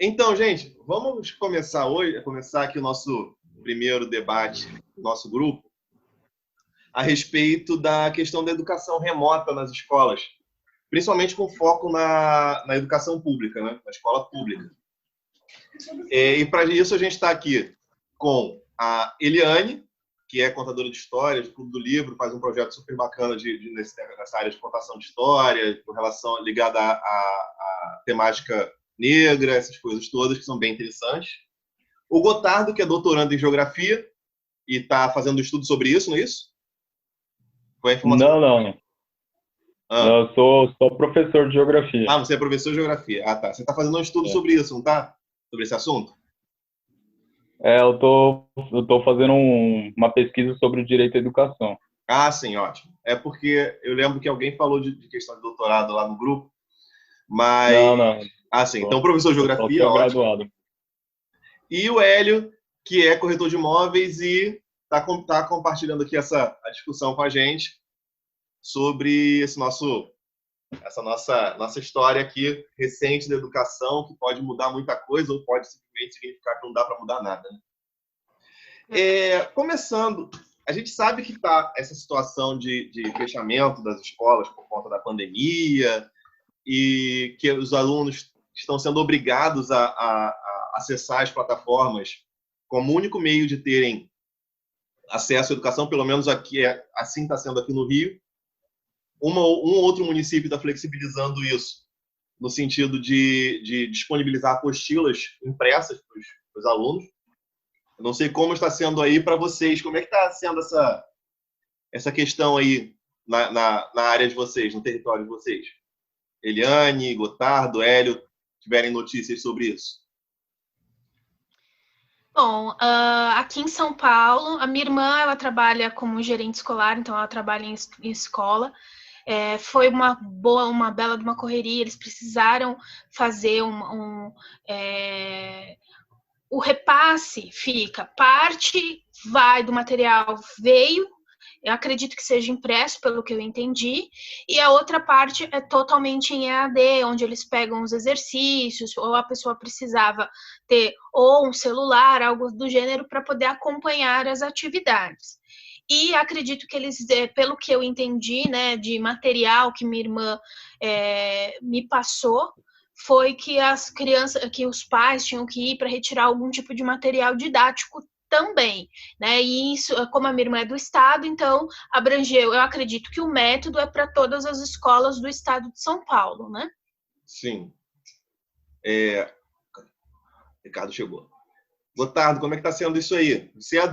Então, gente, vamos começar aqui o nosso primeiro debate, nosso grupo, a respeito da questão da educação remota nas escolas, principalmente com foco na educação pública, né? Na escola pública. E para isso a gente está aqui com a Eliane, que é contadora de histórias, do Clube do Livro, faz um projeto super bacana nessa área de contação de história, com relação ligada à temática negra, essas coisas todas que são bem interessantes. O Gotardo, que é doutorando em geografia e está fazendo estudo sobre isso, não é isso? Foi a informação? Não. Ah. Eu sou professor de geografia. Ah, você é professor de geografia. Ah, tá. Você está fazendo um estudo É. sobre isso, não tá? Sobre esse assunto? Eu tô fazendo uma pesquisa sobre o direito à educação. Ah, sim, ótimo. É porque eu lembro que alguém falou de questão de doutorado lá no grupo, mas... Não. Ah, sim. Então, Sou, professor de eu só geografia, sou ótimo. graduado. E o Hélio, que é corretor de imóveis e está compartilhando aqui a discussão com a gente sobre essa nossa história aqui recente da educação, que pode mudar muita coisa ou pode simplesmente significar que não dá para mudar nada. Né? Começando, a gente sabe que está essa situação de fechamento das escolas por conta da pandemia e que os alunos estão sendo obrigados a acessar as plataformas como único meio de terem acesso à educação, pelo menos aqui assim está sendo aqui no Rio. Um outro município está flexibilizando isso, no sentido de disponibilizar apostilas impressas para os alunos. Eu não sei como está sendo aí para vocês. Como é que está sendo essa questão aí na área de vocês, no território de vocês? Eliane, Gotardo, Hélio, tiverem notícias sobre isso? Bom, aqui em São Paulo, a minha irmã, ela trabalha como gerente escolar, então ela trabalha em escola. Foi uma bela de uma correria, eles precisaram fazer o repasse fica, parte do material veio, eu acredito que seja impresso, pelo que eu entendi, e a outra parte é totalmente em EAD, onde eles pegam os exercícios, ou a pessoa precisava ter ou um celular, algo do gênero, para poder acompanhar as atividades. E acredito que eles, pelo que eu entendi, né, de material que minha irmã me passou, foi que que os pais tinham que ir para retirar algum tipo de material didático também, né? E isso, como a minha irmã é do estado, então abrangeu. Eu acredito que o método é para todas as escolas do estado de São Paulo, né? Sim. Ricardo chegou. Gotardo, como é que está sendo isso aí? Você é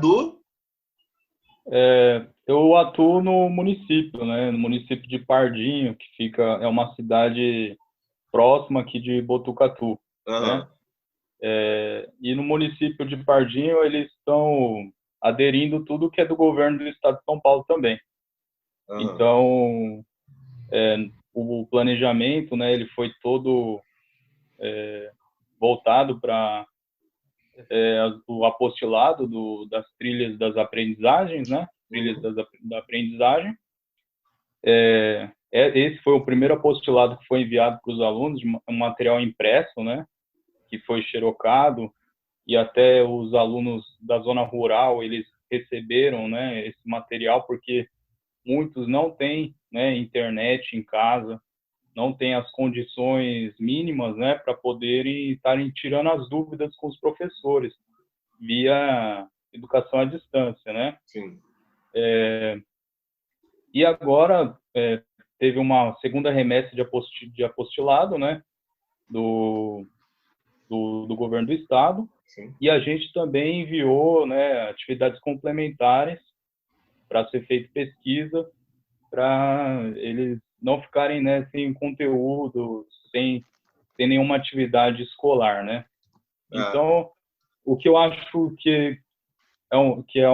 Eu atuo no município, né? No município de Pardinho, que é uma cidade próxima aqui de Botucatu, né? E no município de Pardinho eles estão aderindo tudo que é do governo do estado de São Paulo também. Então, o planejamento, né, ele foi todo voltado para o apostilado das trilhas das aprendizagens, né? Trilhas da aprendizagem. Esse foi o primeiro apostilado que foi enviado para os alunos, um material impresso, né? Que foi xerocado, e até os alunos da zona rural, eles receberam, né, esse material, porque muitos não têm, né, internet em casa, não têm as condições mínimas, né, para poderem estarem tirando as dúvidas com os professores, via educação à distância, né? Sim. E agora teve uma segunda remessa de apostilado, né, do governo do estado. Sim. E a gente também enviou, né, atividades complementares para ser feita pesquisa, para eles não ficarem, né, sem conteúdo, sem nenhuma atividade escolar, né? Então, o que eu acho que é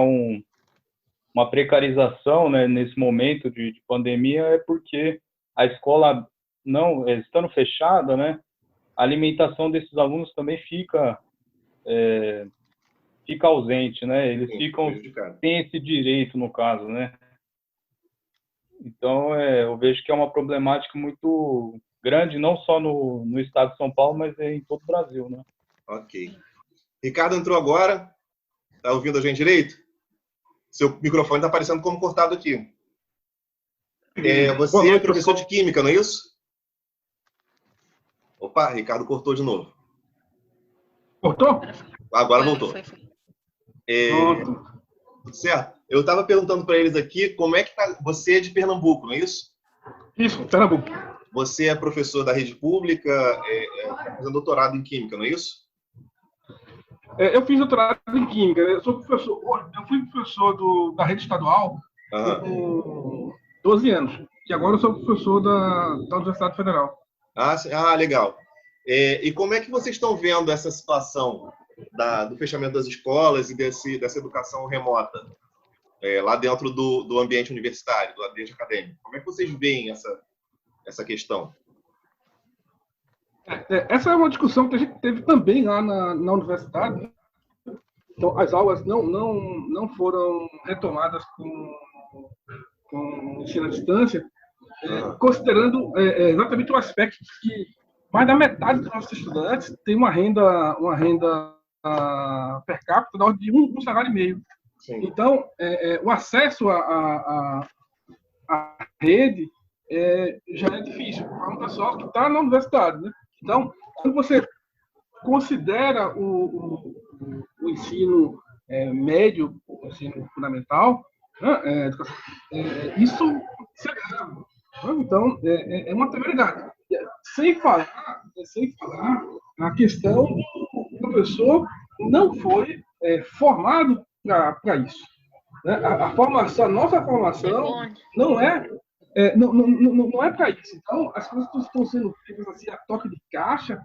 uma precarização, né, nesse momento de pandemia é porque a escola, não estando fechada, né, a alimentação desses alunos também fica ausente, né? Eles ficam sem esse direito, no caso, né? Então, eu vejo que é uma problemática muito grande, não só no estado de São Paulo, mas em todo o Brasil, né? Ok. Ricardo entrou agora. Está ouvindo a gente direito? Seu microfone está aparecendo como cortado aqui. Você é professor de Química, não é isso? Opa, Ricardo cortou de novo. Cortou? Agora voltou. Foi. Tudo certo? Eu estava perguntando para eles aqui como é que tá. Você é de Pernambuco, não é isso? Isso, Pernambuco. Você é professor da rede pública, fazendo doutorado em Química, não é isso? Eu fiz doutorado em Química. Eu fui professor da rede estadual por 12 anos. E agora eu sou professor da Universidade Federal. Legal. E como é que vocês estão vendo essa situação do fechamento das escolas e dessa educação remota lá dentro do ambiente universitário, do ambiente acadêmico? Como é que vocês veem essa questão? Essa é uma discussão que a gente teve também lá na universidade. Então, as aulas não foram retomadas com ensino à distância, considerando exatamente o aspecto que mais da metade dos nossos estudantes tem uma renda per capita da ordem de um salário e meio. Sim. Então, o acesso à rede já é difícil para um pessoal que está na universidade, né? Então, quando você considera o ensino médio, o ensino fundamental, né, isso é grave. Então, é uma temeridade. Sem falar na questão do professor não foi formado para isso. Né? A nossa formação não é para isso. Então, as coisas estão sendo feitas assim, a toque de caixa,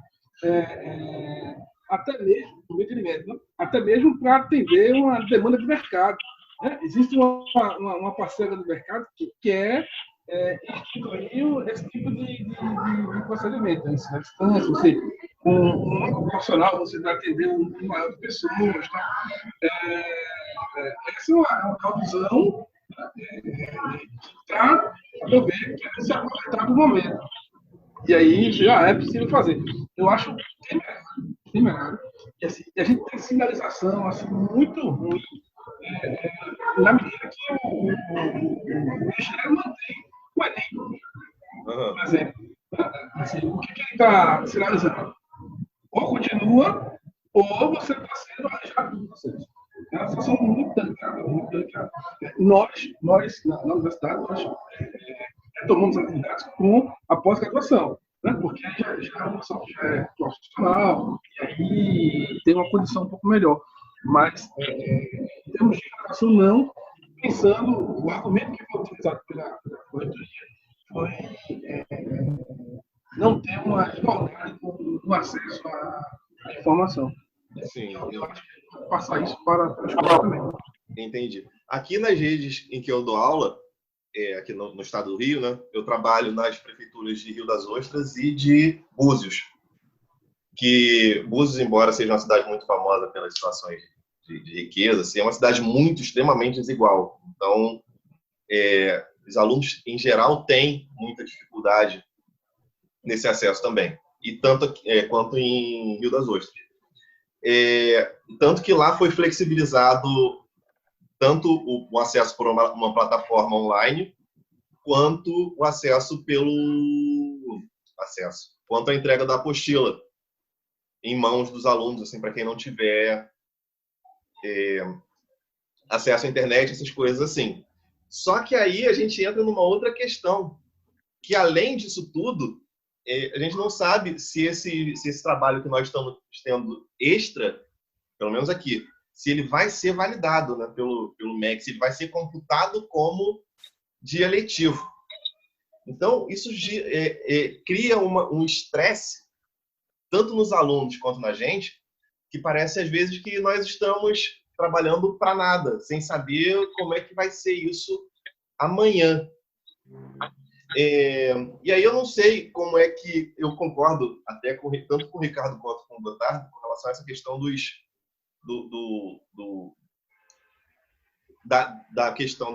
até mesmo, no entretenimento, né? Até mesmo para atender uma demanda de mercado. Né? Existe uma parcela do mercado que quer instituir esse tipo de procedimento. Né? Você, um profissional, você vai atender um maior de pessoas. Tá? Essa é uma visão para ver que se aproveitar do momento. E aí já é possível fazer. Eu acho bem melhor. E assim, a gente tem sinalização assim, muito ruim na medida que o Ministério mantém o Enem. Por exemplo, assim, o que ele está sinalizando? Ou continua, ou você está sendo arranjado por vocês. É uma situação muito delicada. Nós, na universidade, nós retomamos atividades com a pós-graduação, né? Porque já é uma pessoa que já é profissional, e aí tem uma condição um pouco melhor. Mas, em termos de graduação, não, pensando, o argumento que foi utilizado pela corretoria foi não ter uma igualdade no acesso à informação. Sim. Eu acho que vou passar isso para a escola também. Entendi. Aqui nas redes em que eu dou aula, aqui no estado do Rio, né, eu trabalho nas prefeituras de Rio das Ostras e de Búzios. Que Búzios, embora seja uma cidade muito famosa pelas situações de riqueza, assim, é uma cidade extremamente desigual. Então, os alunos, em geral, têm muita dificuldade nesse acesso também. E tanto quanto em Rio das Ostras. Tanto que lá foi flexibilizado tanto o acesso por uma plataforma online, quanto o acesso quanto a entrega da apostila em mãos dos alunos, assim, para quem não tiver acesso à internet, essas coisas assim. Só que aí a gente entra numa outra questão, que além disso tudo, a gente não sabe se esse trabalho que nós estamos tendo extra, pelo menos aqui, se ele vai ser validado, né, pelo MEC, se ele vai ser computado como dia letivo. Então, isso cria um estresse, tanto nos alunos quanto na gente, que parece às vezes que nós estamos trabalhando para nada, sem saber como é que vai ser isso amanhã. E aí eu não sei como é que eu concordo até tanto com o Ricardo quanto com o Gotardo com relação a essa questão da questão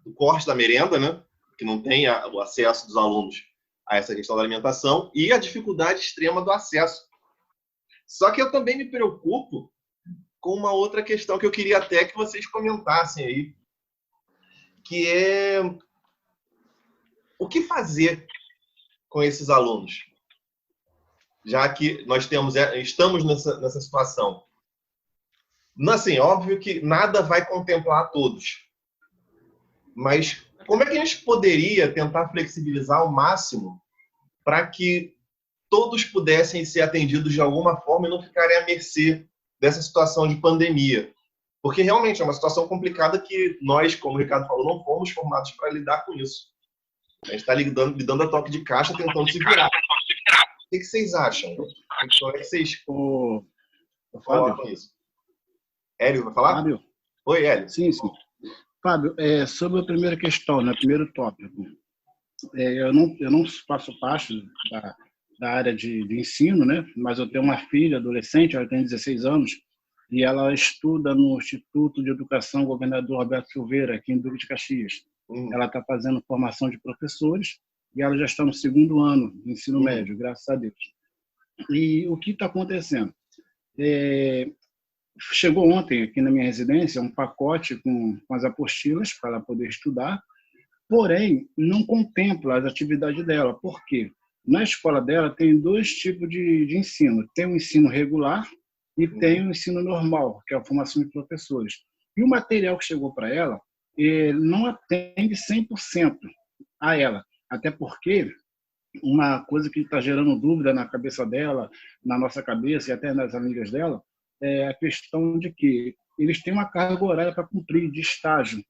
do corte da merenda, né? Que não tem o acesso dos alunos a essa questão da alimentação, e a dificuldade extrema do acesso. Só que eu também me preocupo com uma outra questão que eu queria até que vocês comentassem aí, que é o que fazer com esses alunos, já que nós estamos nessa situação. Assim, óbvio que nada vai contemplar todos, mas como é que a gente poderia tentar flexibilizar ao máximo para que todos pudessem ser atendidos de alguma forma e não ficarem à mercê dessa situação de pandemia? Porque realmente é uma situação complicada que nós, como o Ricardo falou, não fomos formados para lidar com isso. A gente está lidando a toque de caixa, tentando se virar. O que vocês acham? Como é que vocês falam com isso? Hélio, vai falar? Fábio? Oi, Hélio. Sim. Fábio, sobre a primeira questão, né, primeiro tópico, eu não faço parte da área de ensino, né, mas eu tenho uma filha adolescente, ela tem 16 anos, e ela estuda no Instituto de Educação Governador Roberto Silveira, aqui em Duque de Caxias. Ela está fazendo formação de professores e ela já está no 2º ano do ensino médio, graças a Deus. E o que está acontecendo? Chegou ontem aqui na minha residência um pacote com as apostilas para ela poder estudar, porém não contempla as atividades dela. Por quê? Na escola dela tem 2 tipos de ensino. Tem o ensino regular e tem o ensino normal, que é a formação de professores. E o material que chegou para ela não atende 100% a ela. Até porque uma coisa que está gerando dúvida na cabeça dela, na nossa cabeça e até nas amigas dela, é a questão de que eles têm uma carga horária para cumprir de estágio.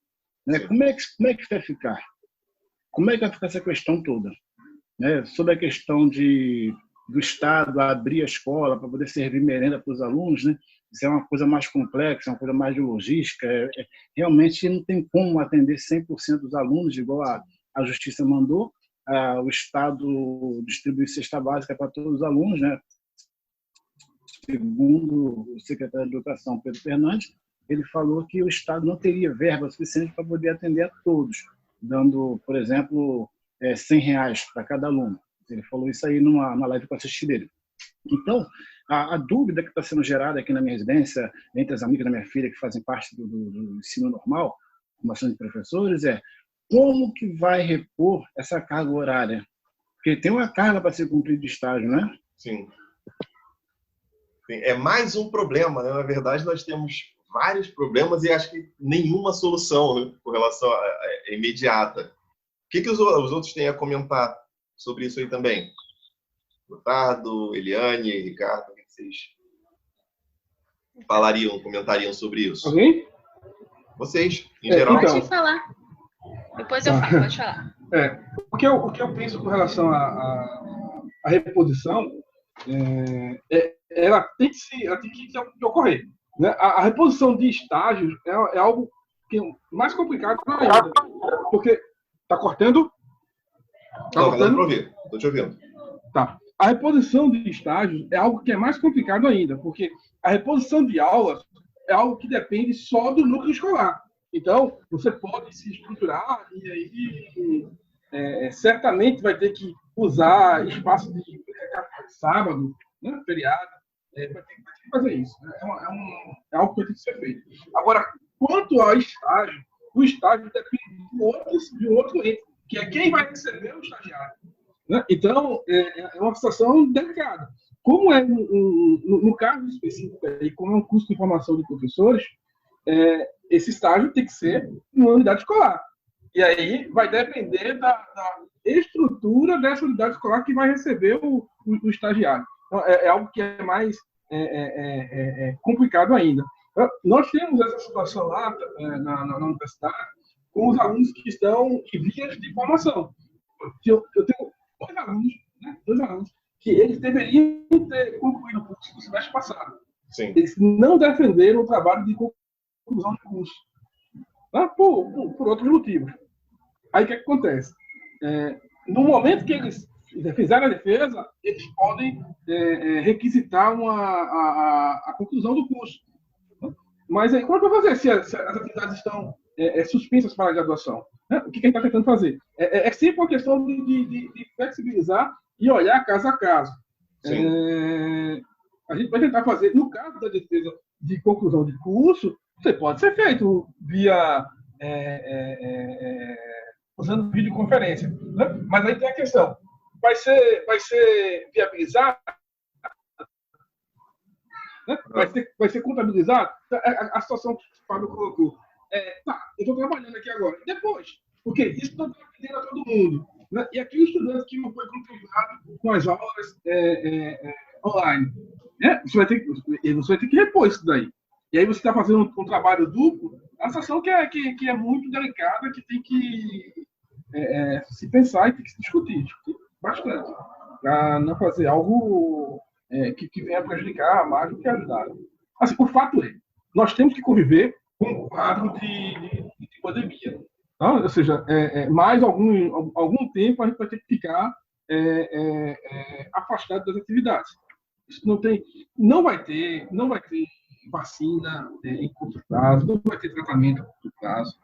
Né? Como é que vai ficar? Como é que vai ficar essa questão toda? Né? Sobre a questão do Estado abrir a escola para poder servir merenda para os alunos, né? Isso é uma coisa mais complexa, uma coisa mais de logística. Realmente não tem como atender 100% dos alunos, igual a Justiça mandou. O Estado distribui cesta básica para todos os alunos, né? Segundo o secretário de Educação, Pedro Fernandes, ele falou que o Estado não teria verba suficiente para poder atender a todos, dando, por exemplo, R$100 para cada aluno. Ele falou isso aí numa live que eu assisti dele. Então, a dúvida que está sendo gerada aqui na minha residência, entre as amigas da minha filha que fazem parte do ensino normal, formação de professores, é como que vai repor essa carga horária? Porque tem uma carga para ser cumprida de estágio, né? Sim. É mais um problema, né? Na verdade, nós temos vários problemas e acho que nenhuma solução, né, com relação a imediata. O que os outros têm a comentar sobre isso aí também? Ricardo, Eliane, Ricardo, o que vocês comentariam sobre isso? Alguém? Vocês, em geral. Então, pode falar. Depois eu falo, pode falar. O que eu penso com relação à reposição, ela tem que ocorrer. Né? A reposição de estágios é algo que é mais complicado ainda. Porque está cortando? Não, dá para ouvir. Estou te ouvindo. Tá. A reposição de estágios é algo que é mais complicado ainda, porque a reposição de aulas é algo que depende só do núcleo escolar. Então, você pode se estruturar e aí certamente vai ter que usar espaço de sábado, né, feriado, vai ter que fazer isso. É algo que tem que ser feito. Agora, quanto ao estágio, o estágio depende de outro ente, que é quem vai receber o estagiário. Né? Então, é uma situação delicada. Como é, no caso específico, e como é um curso de formação de professores, esse estágio tem que ser numa unidade escolar. E aí vai depender da estrutura dessa unidade escolar que vai receber o estagiário. Então, é algo que é mais complicado ainda. Nós temos essa situação lá na universidade com os alunos que estão em vias de formação. Eu tenho dois alunos que eles deveriam ter concluído o curso no semestre passado. Sim. Eles não defenderam o trabalho de conclusão de curso, né? por outros motivos. Aí o que acontece? No momento que eles fizeram a defesa, eles podem requisitar a conclusão do curso. Mas aí, como é que vai fazer se as atividades estão suspensas para a graduação? Né? O que a gente está tentando fazer? É sempre uma questão de flexibilizar e olhar caso a caso. a gente vai tentar fazer, no caso da defesa de conclusão de curso, você pode ser feito via usando videoconferência, né? Mas aí tem a questão, vai ser viabilizado, né? Vai ser contabilizado a situação que o Fábio colocou. Eu estou trabalhando aqui agora. Depois, porque isso não está atendendo a todo mundo, né? E aqui o estudante que não foi contemplado com as aulas online, né? Você vai ter que repor isso daí. E aí você está fazendo um trabalho duplo, a situação que é muito delicada, que tem que se pensar e tem que se discutir bastante, para não fazer algo que venha prejudicar mais do que ajudar. Assim, o fato é, nós temos que conviver com um quadro de pandemia. Tá? Ou seja, mais algum tempo a gente vai ter que ficar afastado das atividades. Isso não vai ter vacina em curto prazo, não vai ter tratamento a curto prazo.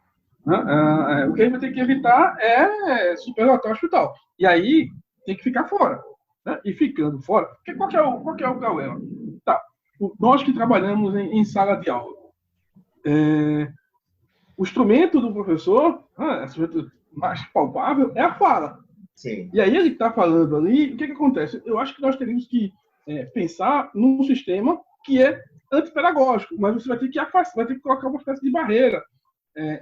Né? O que a gente vai ter que evitar é superlotar o hospital. E aí tem que ficar fora. Né? E ficando fora, porque qual que é o problema? Tá. Nós que trabalhamos em sala de aula, o instrumento do professor, o instrumento mais palpável, é a fala. Sim. E aí ele está falando ali, o que acontece? Eu acho que nós teríamos que pensar num sistema que é antipedagógico, mas você vai ter que colocar uma espécie de barreira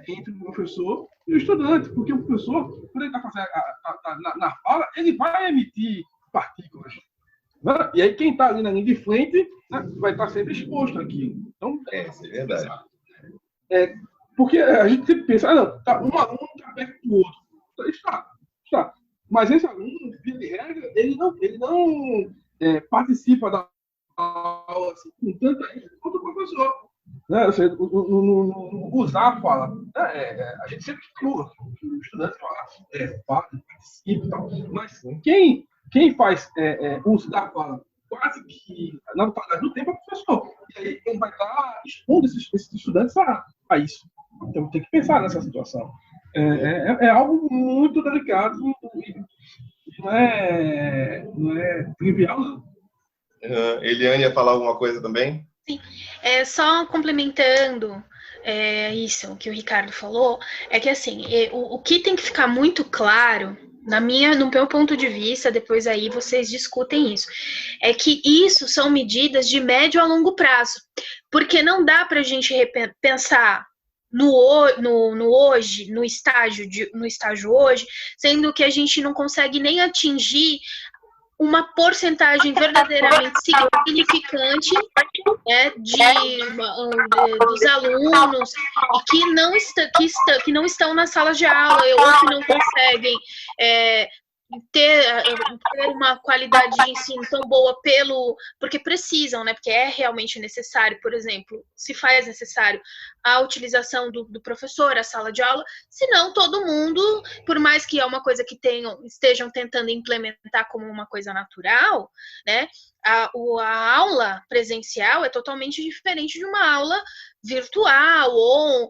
entre o professor e o estudante, porque o professor, quando ele está fazendo na fala, ele vai emitir partículas. Né? E aí quem está ali na linha de frente, né, vai estar sempre exposto àquilo. Então, isso é verdade. Porque a gente sempre pensa, um aluno está perto do outro. Está. Mas esse aluno, via de regra, ele não participa da aula assim, com tanta ênfase quanto o professor. Né? Ou seja, usar a fala. A gente sempre estimula o estudante participa e tal. Mas quem faz uso da fala quase que na totalidade do tempo é o professor. E aí ele vai estar expondo esses estudantes a isso. Então tem que pensar nessa situação. É algo muito delicado e não é trivial, não. Eliane ia falar alguma coisa também? Sim, só complementando isso que o Ricardo falou, é que assim, o que tem que ficar muito claro, no meu ponto de vista, depois aí vocês discutem isso, é que isso são medidas de médio a longo prazo, porque não dá para a gente pensar no hoje, no estágio hoje, sendo que a gente não consegue nem atingir uma porcentagem verdadeiramente significante dos alunos que não estão nas salas de aula ou que não conseguem ter uma qualidade de ensino tão boa porque precisam, né? Porque é realmente necessário, por exemplo, se faz necessário a utilização do professor, a sala de aula, senão todo mundo, por mais que é uma coisa que estejam tentando implementar como uma coisa natural, né? A aula presencial é totalmente diferente de uma aula virtual ou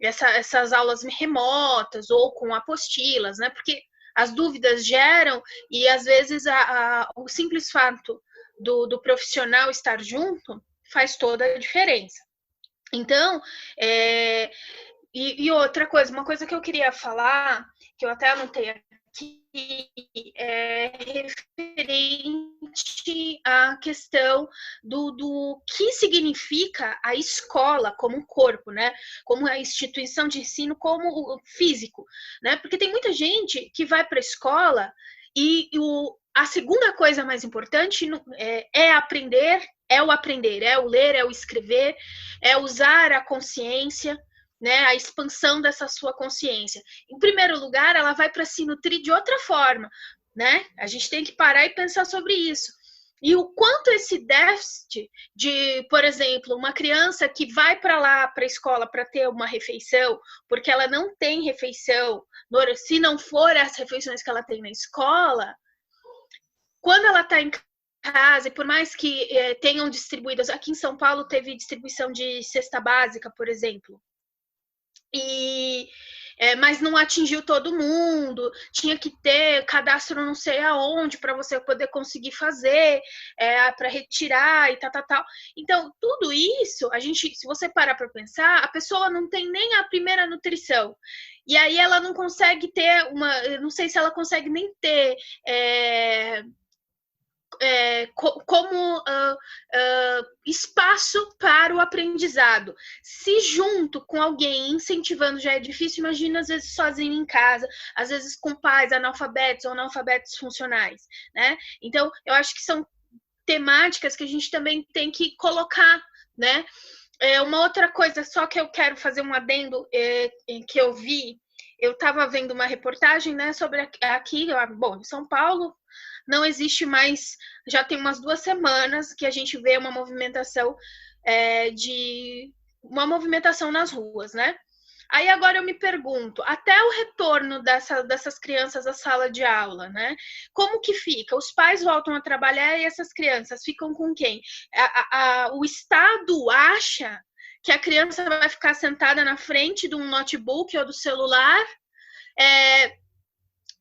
essas aulas remotas ou com apostilas, né? Porque as dúvidas geram e, às vezes, o simples fato do profissional estar junto faz toda a diferença. Então, e outra coisa, uma coisa que eu queria falar, que eu até anotei aqui, é referente à questão do que significa a escola como um corpo, né? Como a instituição de ensino, como o físico, né? Porque tem muita gente que vai para a escola e a segunda coisa mais importante é aprender, é o ler, é o escrever, é usar a consciência, né, a expansão dessa sua consciência. Em primeiro lugar, ela vai para se nutrir de outra forma, né? A gente tem que parar e pensar sobre isso. E o quanto esse déficit de, por exemplo, uma criança que vai para lá, para a escola, para ter uma refeição, porque ela não tem refeição, se não for as refeições que ela tem na escola, quando ela está em casa, e por mais que tenham distribuídas, aqui em São Paulo teve distribuição de cesta básica, por exemplo, e mas não atingiu todo mundo, tinha que ter cadastro não sei aonde para você poder conseguir fazer, para retirar e tal. Então, tudo isso, se você parar para pensar, a pessoa não tem nem a primeira nutrição. E aí ela não consegue ter não sei se ela consegue nem ter como espaço para o aprendizado. Se junto com alguém incentivando já é difícil, imagina às vezes sozinho em casa, às vezes com pais analfabetos ou analfabetos funcionais, né? Então, eu acho que são temáticas que a gente também tem que colocar, né? Uma outra coisa, só que eu quero fazer um adendo que eu vi, eu estava vendo uma reportagem, né, sobre aqui, bom, em São Paulo, não existe mais, já tem umas 2 semanas que a gente vê uma movimentação nas ruas, né? Aí agora eu me pergunto, até o retorno dessas crianças à sala de aula, né? Como que fica? Os pais voltam a trabalhar e essas crianças ficam com quem? O Estado acha que a criança vai ficar sentada na frente de um notebook ou do celular,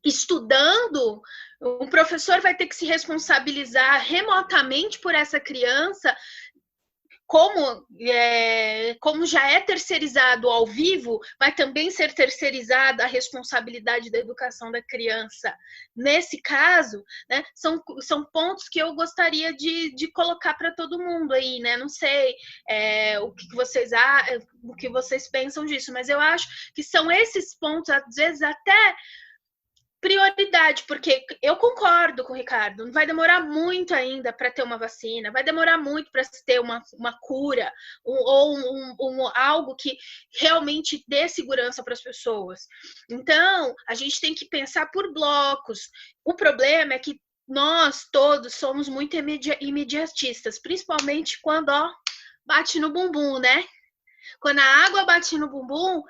estudando. O professor vai ter que se responsabilizar remotamente por essa criança, como já é terceirizado ao vivo, vai também ser terceirizada a responsabilidade da educação da criança. Nesse caso, né, são pontos que eu gostaria de colocar para todo mundo aí, né? Não sei o que vocês pensam disso, mas eu acho que são esses pontos, às vezes até prioridade, porque eu concordo com o Ricardo, não vai demorar muito ainda para ter uma vacina, vai demorar muito para se ter uma cura, ou algo que realmente dê segurança para as pessoas. Então, a gente tem que pensar por blocos. O problema é que nós todos somos muito imediatistas, principalmente quando bate no bumbum, né? Quando a água bate no bumbum,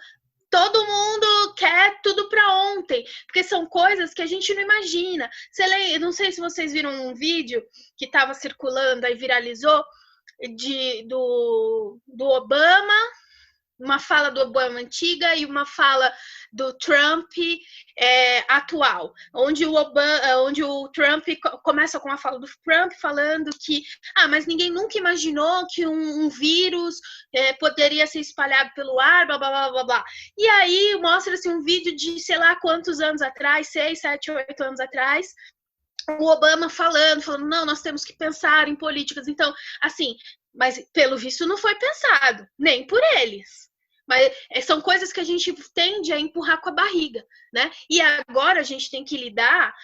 todo mundo quer tudo para ontem, porque são coisas que a gente não imagina. Não sei se vocês viram um vídeo que estava circulando e viralizou do Obama, uma fala do Obama antiga e uma fala do Trump atual, onde o Trump começa com a fala do Trump falando que mas ninguém nunca imaginou que um vírus poderia ser espalhado pelo ar, blá, blá, blá, blá, blá. E aí mostra-se um vídeo de sei lá quantos anos atrás, 6, 7, 8 anos atrás, o Obama falando, não, nós temos que pensar em políticas. Então, assim, mas pelo visto não foi pensado, nem por eles. Mas são coisas que a gente tende a empurrar com a barriga, né? E agora a gente tem que lidar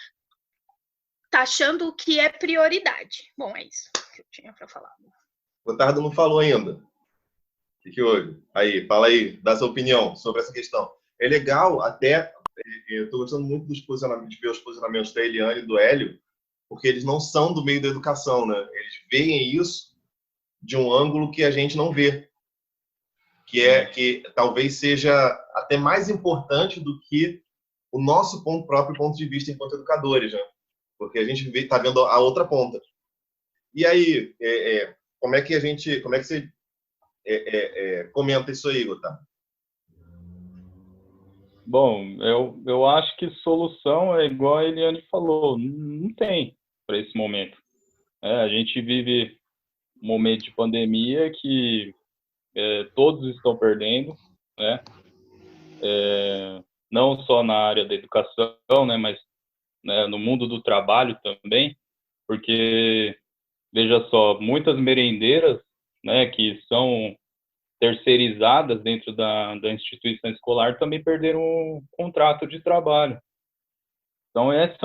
taxando o que é prioridade. Bom, é isso que eu tinha para falar. O Gotardo não falou ainda. O que houve? Aí, fala aí, dá sua opinião sobre essa questão. É legal até, eu estou gostando muito de ver os posicionamentos da Eliane e do Hélio, porque eles não são do meio da educação, né? Eles veem isso de um ângulo que a gente não vê. Que talvez seja até mais importante do que o nosso próprio ponto de vista enquanto educadores, né? Porque a gente está vendo a outra ponta. E aí, como é que você comenta isso aí, Gotardo? Bom, eu acho que solução é igual a Eliane falou, não tem para esse momento. A gente vive um momento de pandemia que todos estão perdendo, né? Não só na área da educação, né, mas no mundo do trabalho também, porque, veja só, muitas merendeiras, né, que são terceirizadas dentro da instituição escolar também perderam o contrato de trabalho. Então, essa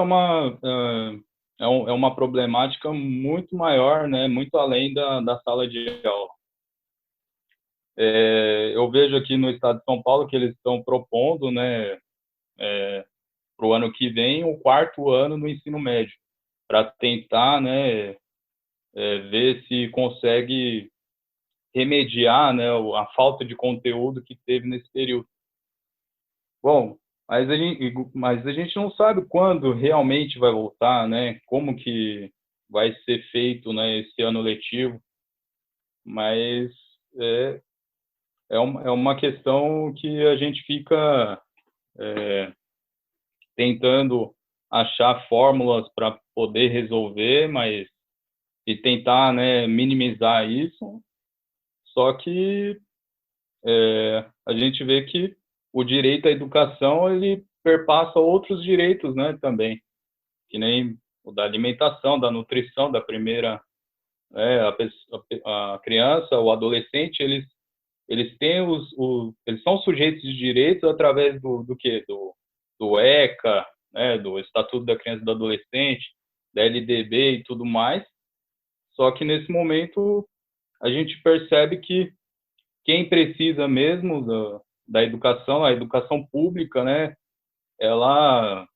é uma problemática muito maior, né, muito além da sala de aula. Eu vejo aqui no estado de São Paulo que eles estão propondo, né, para o ano que vem, o 4º ano no ensino médio, para tentar, né, ver se consegue remediar, né, a falta de conteúdo que teve nesse período. Bom, mas a gente não sabe quando realmente vai voltar, né, como que vai ser feito, né, esse ano letivo, mas é uma questão que a gente fica tentando achar fórmulas para poder resolver, mas e tentar, né, minimizar isso. Só que a gente vê que o direito à educação ele perpassa outros direitos, né, também, que nem o da alimentação, da nutrição, da primeira, a criança, o adolescente, eles têm eles são sujeitos de direitos através do quê? Do ECA, né, do Estatuto da Criança e do Adolescente, da LDB e tudo mais. Só que nesse momento a gente percebe que quem precisa mesmo da educação, a educação pública, né, ela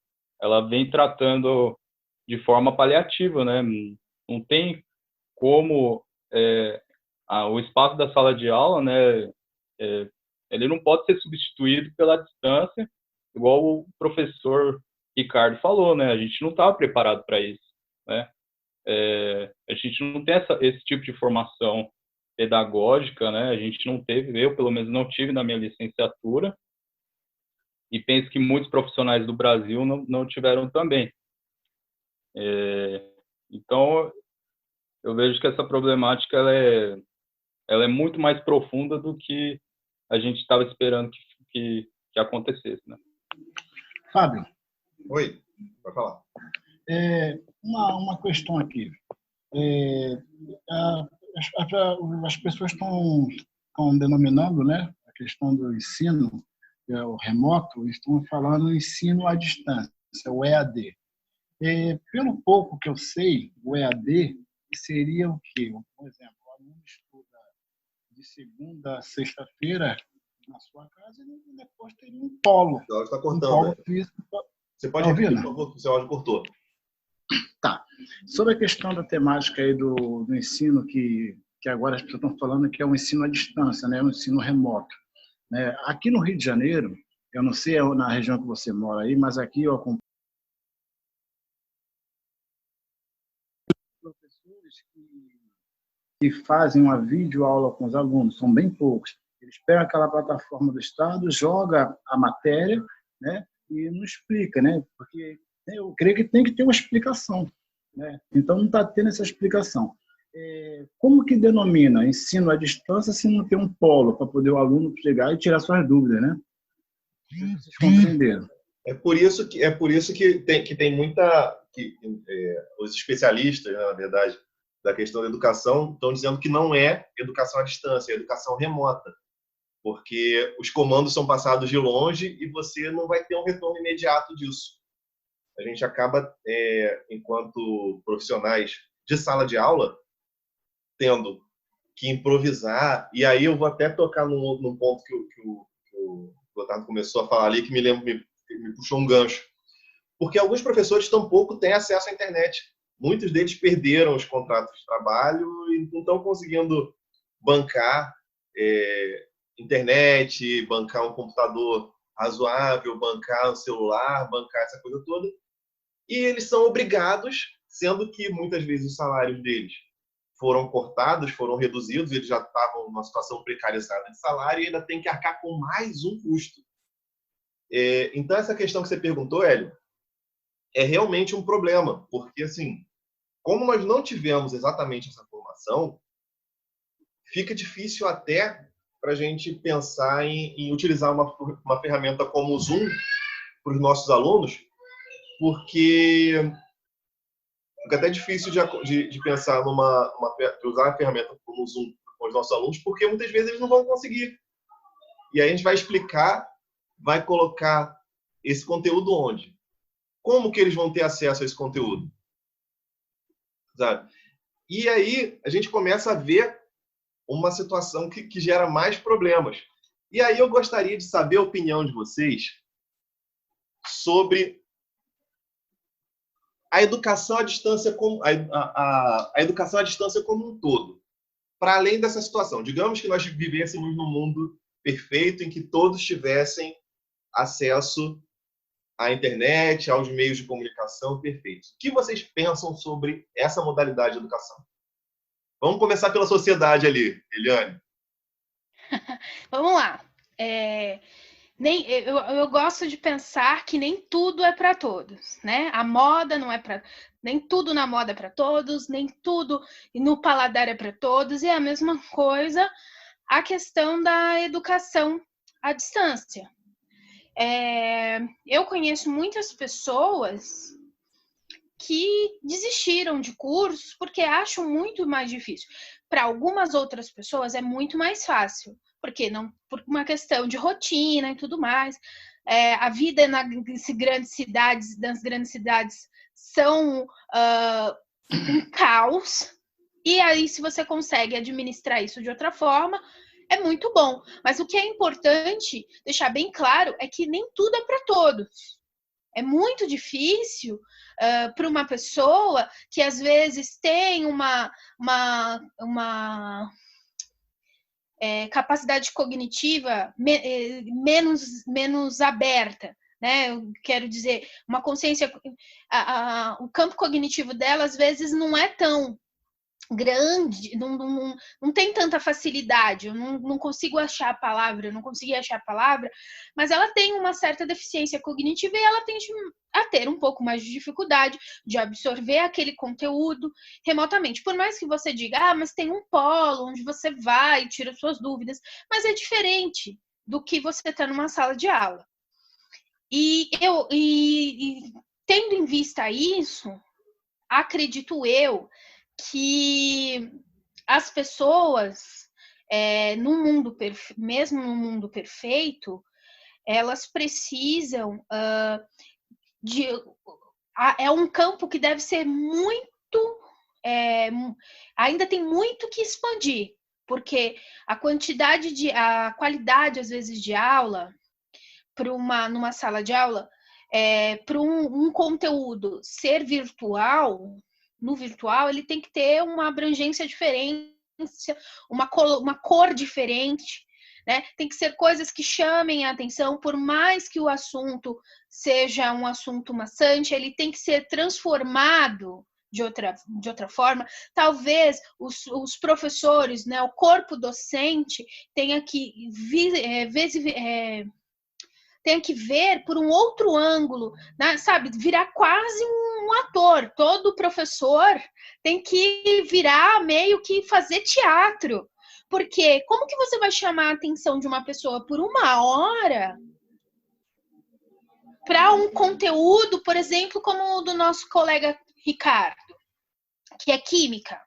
vem tratando de forma paliativa, né? Não tem como o espaço da sala de aula, né, ele não pode ser substituído pela distância, igual o professor Ricardo falou, né? A gente não estava preparado para isso, né? A gente não tem esse tipo de formação pedagógica, né? A gente não teve, eu pelo menos não tive na minha licenciatura, e penso que muitos profissionais do Brasil não tiveram também. Então, eu vejo que essa problemática ela é muito mais profunda do que a gente estava esperando que acontecesse, né? Fábio. Oi, vai falar. Uma questão aqui. As pessoas estão denominando, né, a questão do ensino, o remoto, estão falando ensino à distância, o EAD. Pelo pouco que eu sei, o EAD seria o quê? Por exemplo, o aluno estuda de segunda a sexta-feira na sua casa e depois teria um polo. O áudio está cortando. Polo físico. Você pode repetir, por favor, que o seu áudio cortou. Tá. Sobre a questão da temática aí do ensino, que agora as pessoas estão falando que é um ensino à distância, né? Um ensino remoto. Né? Aqui no Rio de Janeiro, eu não sei na região que você mora aí, mas aqui eu acompanho professores que fazem uma videoaula com os alunos, são bem poucos. Eles pegam aquela plataforma do Estado, joga a matéria, né? E não explica, né? Porque eu creio que tem que ter uma explicação, né? Então não está tendo essa explicação. Como que denomina ensino à distância se não tem um polo para poder o aluno chegar e tirar suas dúvidas, né? Vocês compreenderam? É por isso que tem muita os especialistas, né, na verdade, da questão da educação estão dizendo que não é educação à distância, é educação remota, porque os comandos são passados de longe e você não vai ter um retorno imediato disso. A gente acaba, enquanto profissionais de sala de aula, tendo que improvisar, e aí eu vou até tocar num ponto que o Gotardo começou a falar ali, que me puxou um gancho. Porque alguns professores tampouco têm acesso à internet. Muitos deles perderam os contratos de trabalho e não estão conseguindo bancar internet, bancar um computador razoável, bancar um celular, bancar essa coisa toda. E eles são obrigados, sendo que muitas vezes os salários deles foram cortados, foram reduzidos, eles já estavam numa situação precarizada de salário e ainda tem que arcar com mais um custo. Então, essa questão que você perguntou, Hélio, é realmente um problema, porque, assim, como nós não tivemos exatamente essa formação, fica difícil até para a gente pensar em utilizar uma ferramenta como o Zoom para os nossos alunos, porque fica até difícil de pensar de usar a ferramenta como o Zoom com os nossos alunos, porque muitas vezes eles não vão conseguir. E aí a gente vai explicar, vai colocar esse conteúdo onde? Como que eles vão ter acesso a esse conteúdo? Sabe? E aí a gente começa a ver uma situação que gera mais problemas. E aí eu gostaria de saber a opinião de vocês sobre a educação à distância a educação à distância como um todo. Para além dessa situação, digamos que nós vivêssemos num mundo perfeito em que todos tivessem acesso à internet, aos meios de comunicação perfeitos. O que vocês pensam sobre essa modalidade de educação? Vamos começar pela sociedade ali, Eliane. Vamos lá. eu gosto de pensar que nem tudo é para todos, né? A moda não é para... Nem tudo na moda é para todos, nem tudo no paladar é para todos, e é a mesma coisa a questão da educação à distância. Eu conheço muitas pessoas que desistiram de cursos porque acham muito mais difícil. Para algumas outras pessoas é muito mais fácil, porque não, por uma questão de rotina e tudo mais. A vida nas grandes cidades são um caos, e aí se você consegue administrar isso de outra forma, é muito bom. Mas o que é importante deixar bem claro é que nem tudo é para todos. É muito difícil para uma pessoa que às vezes tem uma capacidade cognitiva menos aberta, né? Eu quero dizer, uma consciência, o campo cognitivo dela às vezes não é tão grande, não tem tanta facilidade, eu não consigo achar a palavra, eu não consegui achar a palavra, mas ela tem uma certa deficiência cognitiva e ela tende a ter um pouco mais de dificuldade de absorver aquele conteúdo remotamente. Por mais que você diga, mas tem um polo onde você vai e tira suas dúvidas, mas é diferente do que você está numa sala de aula. E tendo em vista isso, acredito eu que as pessoas, mesmo no mundo perfeito, elas precisam é um campo que deve ser muito... ainda tem muito que expandir, porque a qualidade, às vezes, de aula, numa sala de aula, para um conteúdo ser virtual... No virtual, ele tem que ter uma abrangência diferente, uma cor diferente, né? Tem que ser coisas que chamem a atenção, por mais que o assunto seja um assunto maçante, ele tem que ser transformado de outra forma. Talvez os professores, né, o corpo docente, tenha que ver por um outro ângulo, né? Sabe? Virar quase um ator. Todo professor tem que virar meio que fazer teatro. Porque como que você vai chamar a atenção de uma pessoa por 1 hora para um conteúdo, por exemplo, como o do nosso colega Ricardo, que é química?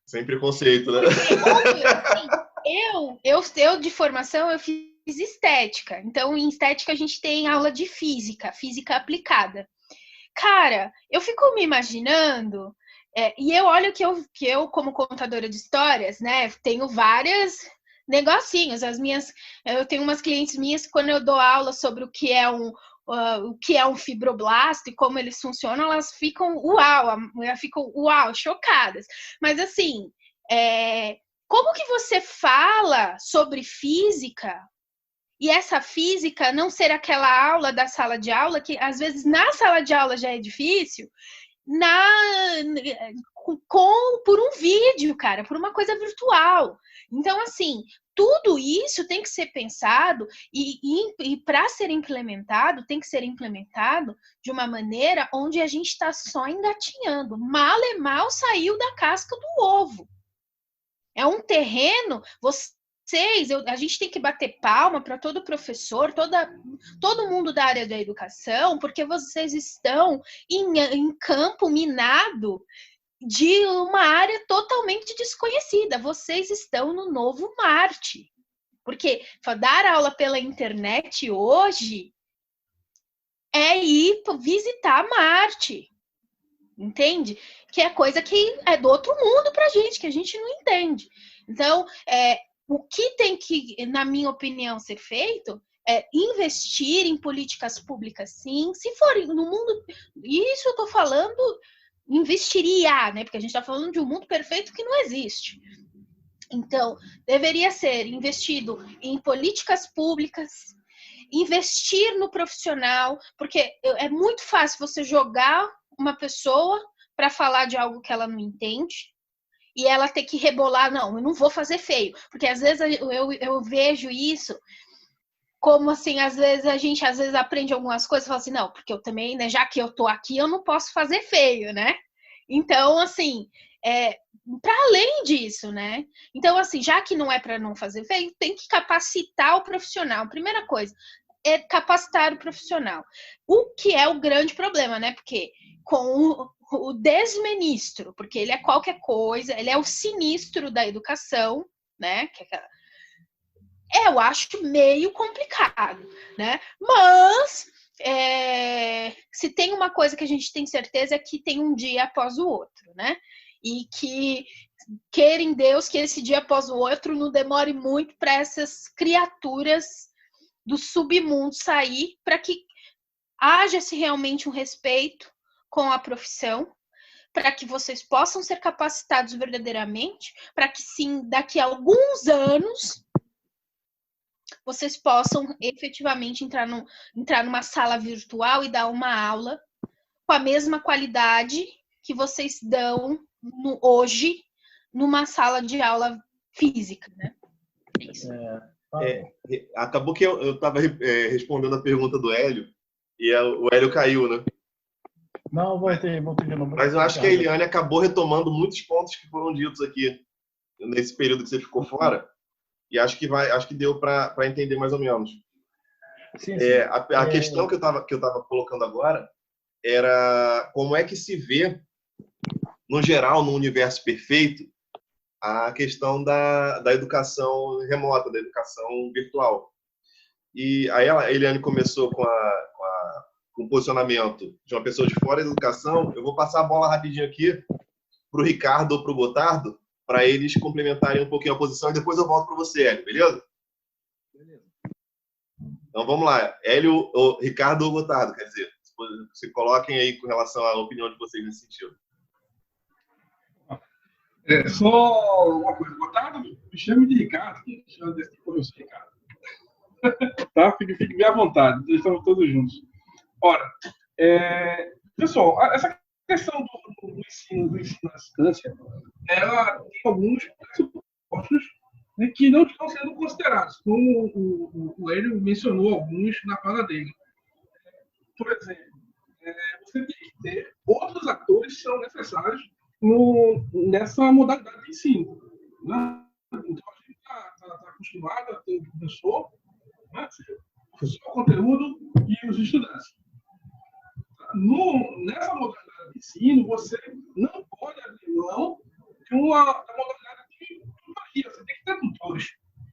Sem preconceito, né? Eu de formação, eu fiz estética. Então, em estética, a gente tem aula de física aplicada. Cara, eu fico me imaginando, e eu olho que eu, como contadora de histórias, né, tenho várias negocinhos. Eu tenho umas clientes minhas que, quando eu dou aula sobre o que é um fibroblasto e como eles funcionam, elas ficam uau, chocadas. Mas assim, como que você fala sobre física e essa física não ser aquela aula da sala de aula, que às vezes na sala de aula já é difícil, por um vídeo, cara, por uma coisa virtual. Então, assim, tudo isso tem que ser pensado e para ser implementado, tem que ser implementado de uma maneira onde a gente está só engatinhando. Mal saiu da casca do ovo. É um terreno... A gente tem que bater palma para todo professor, todo mundo da área da educação, porque vocês estão em campo minado de uma área totalmente desconhecida. Vocês estão no novo Marte. Porque dar aula pela internet hoje é ir visitar Marte. Entende? Que é coisa que é do outro mundo pra gente, que a gente não entende. Então, o que tem que, na minha opinião, ser feito é investir em políticas públicas, sim. Se for no mundo... Isso eu estou falando, investiria, né? Porque a gente está falando de um mundo perfeito que não existe. Então, deveria ser investido em políticas públicas, investir no profissional, porque é muito fácil você jogar uma pessoa para falar de algo que ela não entende, e ela ter que rebolar, não, eu não vou fazer feio. Porque às vezes eu vejo isso, como assim, às vezes a gente aprende algumas coisas e fala assim, não, porque eu também, né, já que eu tô aqui, eu não posso fazer feio, né? Então, assim, para além disso, né? Então, assim, já que não é para não fazer feio, tem que capacitar o profissional. Primeira coisa, é capacitar o profissional. O que é o grande problema, né? Porque com o desministro, porque ele é qualquer coisa, ele é o sinistro da educação, né? Eu acho meio complicado, né? Mas se tem uma coisa que a gente tem certeza é que tem um dia após o outro, né? E que queira em Deus que esse dia após o outro não demore muito para essas criaturas do submundo sair, para que haja-se realmente um respeito com a profissão, para que vocês possam ser capacitados verdadeiramente, para que sim, daqui a alguns anos vocês possam efetivamente entrar numa sala virtual e dar uma aula com a mesma qualidade que vocês dão hoje numa sala de aula física, né? É isso. Acabou que eu estava respondendo a pergunta do Hélio e o Hélio caiu, né? Não, voltei de novo. Mas eu acho que a Eliane acabou retomando muitos pontos que foram ditos aqui nesse período que você ficou fora. E acho que deu para entender mais ou menos. Sim. A questão que eu estava colocando agora era como é que se vê, no geral, no universo perfeito, a questão da educação remota, da educação virtual. E aí a Eliane começou com o posicionamento de uma pessoa de fora da educação. Eu vou passar a bola rapidinho aqui para o Ricardo ou para o Gotardo, para eles complementarem um pouquinho a posição, e depois eu volto para você, Hélio, beleza? Beleza. Então vamos lá, Hélio, Ricardo ou Gotardo, quer dizer, se coloquem aí com relação à opinião de vocês nesse sentido. Só uma coisa, Gotardo, me chame de Ricardo, que chama desse tipo de Ricardo. Tá? Fique bem à vontade, estamos todos juntos. Ora, pessoal, essa questão do ensino à distância, ela tem alguns pressupostos, né, que não estão sendo considerados, como o Hélio mencionou alguns na fala dele. Por exemplo, você tem que ter outros atores que são necessários nessa modalidade de ensino. Né? Então, a gente está acostumado a ter o professor, né, o conteúdo e os estudantes. Nessa modalidade de ensino, você não pode abrir mão de uma modalidade de tutoria. Você tem que ter tutores.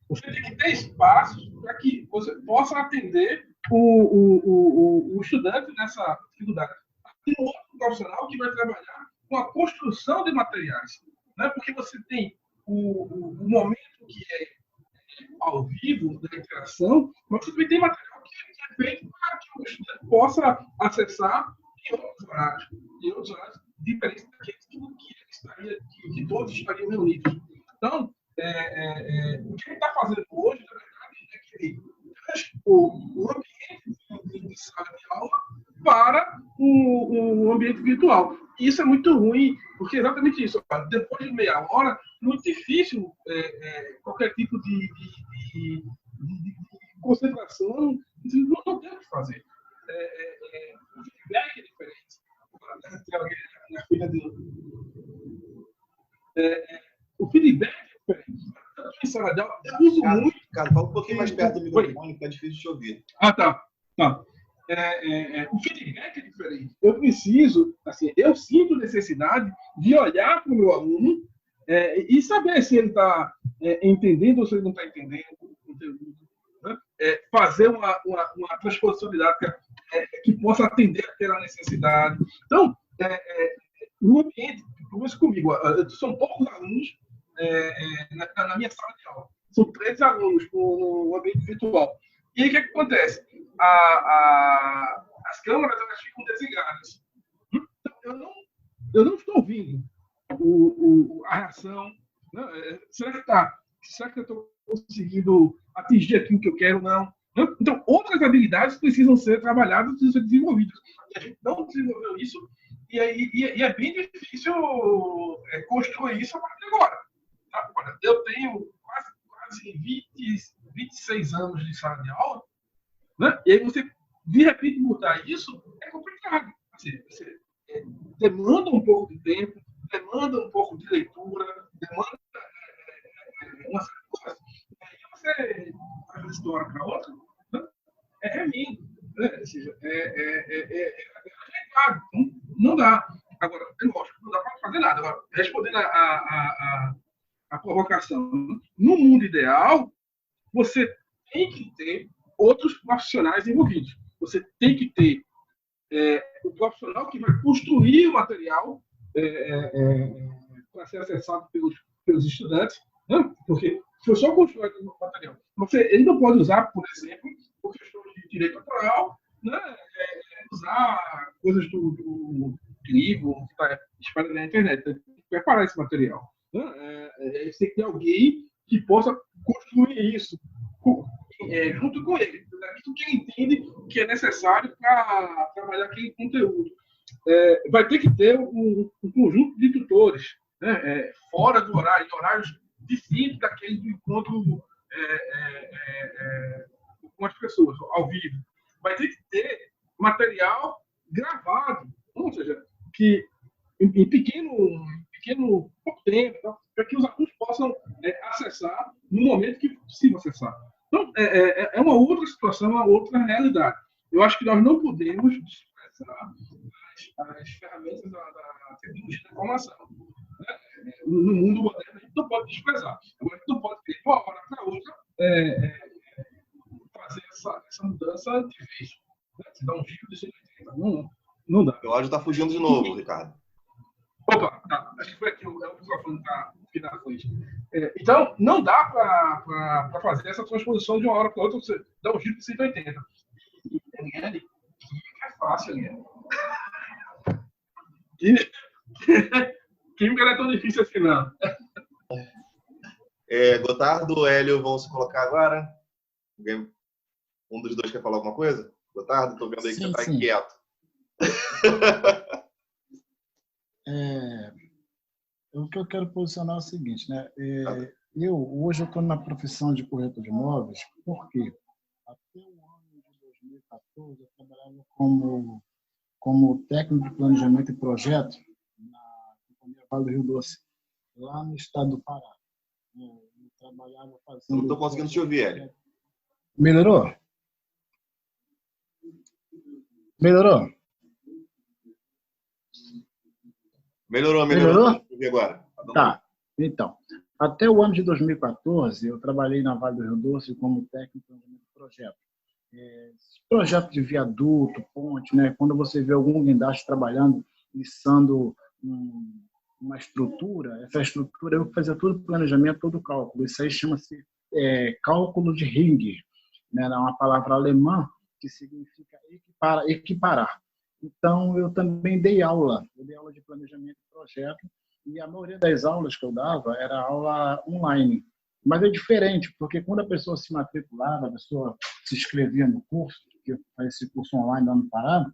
Você tem que ter espaços para que você possa atender o estudante nessa dificuldade. Tem um outro profissional que vai trabalhar com a construção de materiais. Né? Porque você tem o momento que é ao vivo, da interação, mas você também tem material que é feito para que o estudante possa acessar em outros horários diferentes daqueles que todos estariam reunidos. Então, o que ele está fazendo hoje, na verdade, é que ele transpor o ambiente de sala de aula para o ambiente virtual. E isso é muito ruim, porque é exatamente isso. Depois de meia hora, muito difícil qualquer tipo de concentração, não tem o que fazer. O feedback é diferente. Tem alguém na fila dele. O feedback é diferente. Em sala de aula, eu uso muito. Cara, fala um pouquinho mais perto do microfone, que tá difícil de te ouvir. Tá. O feedback é diferente. Eu sinto necessidade de olhar para o meu aluno e saber se ele está entendendo ou se ele não está entendendo o conteúdo. Né? Fazer uma transposição didática que possa atender aquela necessidade. Então, no ambiente, começa comigo, são poucos alunos na minha sala de aula. São 13 alunos no ambiente virtual. E aí o que acontece? As câmeras elas ficam desligadas. Então, eu não estou ouvindo a reação. Né? Será que eu estou conseguindo atingir aquilo que eu quero? Não. Então, outras habilidades precisam ser trabalhadas, precisam ser desenvolvidas. E a gente não desenvolveu isso, e é bem difícil construir isso a partir de agora. Tá? Eu tenho quase 26 anos de sala de aula, né? E aí você, de repente, mudar isso é complicado. Assim, você demanda um pouco de tempo, demanda um pouco de leitura, demanda umas coisas. E aí você faz uma história para outra, né? É reminho, né? Ou seja, complicado. Não dá. Agora, é lógico, não dá para fazer nada. Agora, respondendo a provocação, no mundo ideal, você tem que ter outros profissionais envolvidos. Você tem que ter o profissional que vai construir o material para ser acessado pelos estudantes, né? Porque se eu só construir o material, ele não pode usar, por exemplo, por questão de direito autoral, né? Usar coisas do livro que está espalhado na internet. Tem que preparar esse material. Né? Tem que ter alguém que possa construir isso junto com ele, aquilo que ele entende que é necessário para trabalhar aquele conteúdo. Vai ter que ter um conjunto de tutores, né? Fora do horário, em horários distintos daquele do encontro com as pessoas, ao vivo. Vai ter que ter material gravado, ou seja, que em pequeno pouco tempo, para que os alunos possam acessar no momento que é possível acessar. Então, é uma outra situação, uma outra realidade. Eu acho que nós não podemos desprezar as ferramentas da tecnologia da informação. Né? No mundo moderno, a gente não pode desprezar. Agora, a gente não pode ter, de uma hora para outra, fazer essa mudança de vez. Né? Se dá um giro de 180. Não dá. O áudio está fugindo de novo, Ricardo. Opa, tá. Acho que foi aqui o microfone está aqui na frente. Então, não dá para fazer essa transposição de uma hora para outra, você dá um giro de 180. Daniele, que é fácil, Daniele. Química não é tão difícil assim, não. Gotardo ou Hélio vão se colocar agora? Um dos dois quer falar alguma coisa? Gotardo, estou vendo aí que você está inquieto. O que eu quero posicionar é o seguinte, né? Hoje eu estou na profissão de corretor de imóveis, porque até o ano de 2014 eu trabalhava como técnico de planejamento e projeto na Companhia Vale do Rio Doce, lá no estado do Pará. Eu trabalhava fazendo... Não estou conseguindo te ouvir, Hélio. Melhorou? Melhorou? Melhorou? Agora. Tá. Então, até o ano de 2014, eu trabalhei na Vale do Rio Doce como técnico de projeto. Projeto de viaduto, ponte, né? Quando você vê algum guindaste trabalhando, içando uma estrutura, essa estrutura eu fazia todo o planejamento, todo o cálculo. Isso aí chama-se cálculo de Ring, né? É uma palavra alemã que significa equiparar. Então, eu também dei aula. Eu dei aula de planejamento de projeto e a maioria das aulas que eu dava era aula online. Mas é diferente, porque quando a pessoa se matriculava, a pessoa se inscrevia no curso, que eu fiz esse curso online lá no Pará,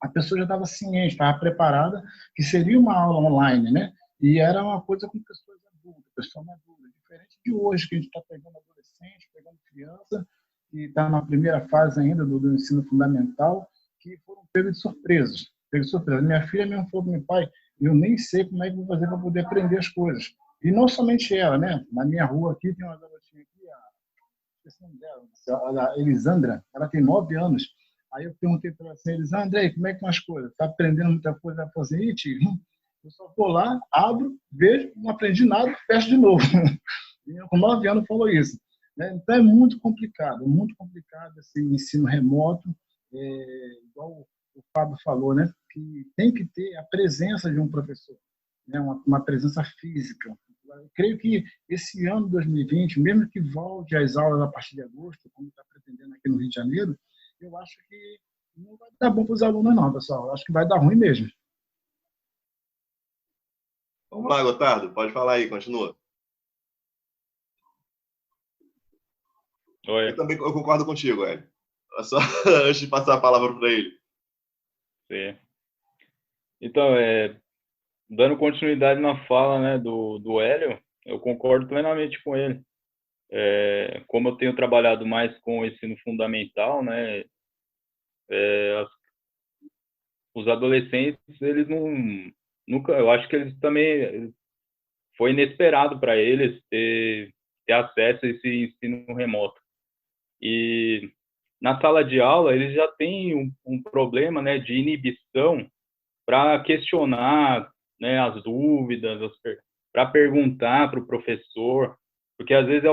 a pessoa já estava ciente, estava preparada que seria uma aula online, né? E era uma coisa com pessoas adultas, pessoa madura. Diferente de hoje, que a gente está pegando adolescente, pegando criança, que está na primeira fase ainda do ensino fundamental, que foram pegos de surpresas. Minha filha mesmo falou para meu pai, eu nem sei como é que vou fazer para poder aprender as coisas. E não somente ela, né? Na minha rua aqui tem uma garotinha aqui, a Elisandra, ela tem 9 anos. Aí eu perguntei para ela assim, Elisandra, como é que estão as coisas? Está aprendendo muita coisa? Ela falou assim, tio, eu só vou lá, abro, vejo, não aprendi nada, fecho de novo. E com 9 anos falou isso. Então é muito complicado esse ensino remoto, igual o Fábio falou, né? Que tem que ter a presença de um professor, né? Uma presença física. Eu creio que esse ano de 2020, mesmo que volte às aulas a partir de agosto, como está pretendendo aqui no Rio de Janeiro, eu acho que não vai dar bom para os alunos não, pessoal. Eu acho que vai dar ruim mesmo. Vamos lá, Gotardo, pode falar aí, continua. Oi. Eu concordo contigo, Hélio. Só antes de passar a palavra para ele. Sim. Então, dando continuidade na fala, né, do Hélio, eu concordo plenamente com ele. como eu tenho trabalhado mais com o ensino fundamental, né, os adolescentes, eles nunca, eu acho que eles também, foi inesperado para eles ter acesso a esse ensino remoto. E na sala de aula, eles já têm um problema, né, de inibição para questionar, né, as dúvidas, para perguntar para o professor, porque às vezes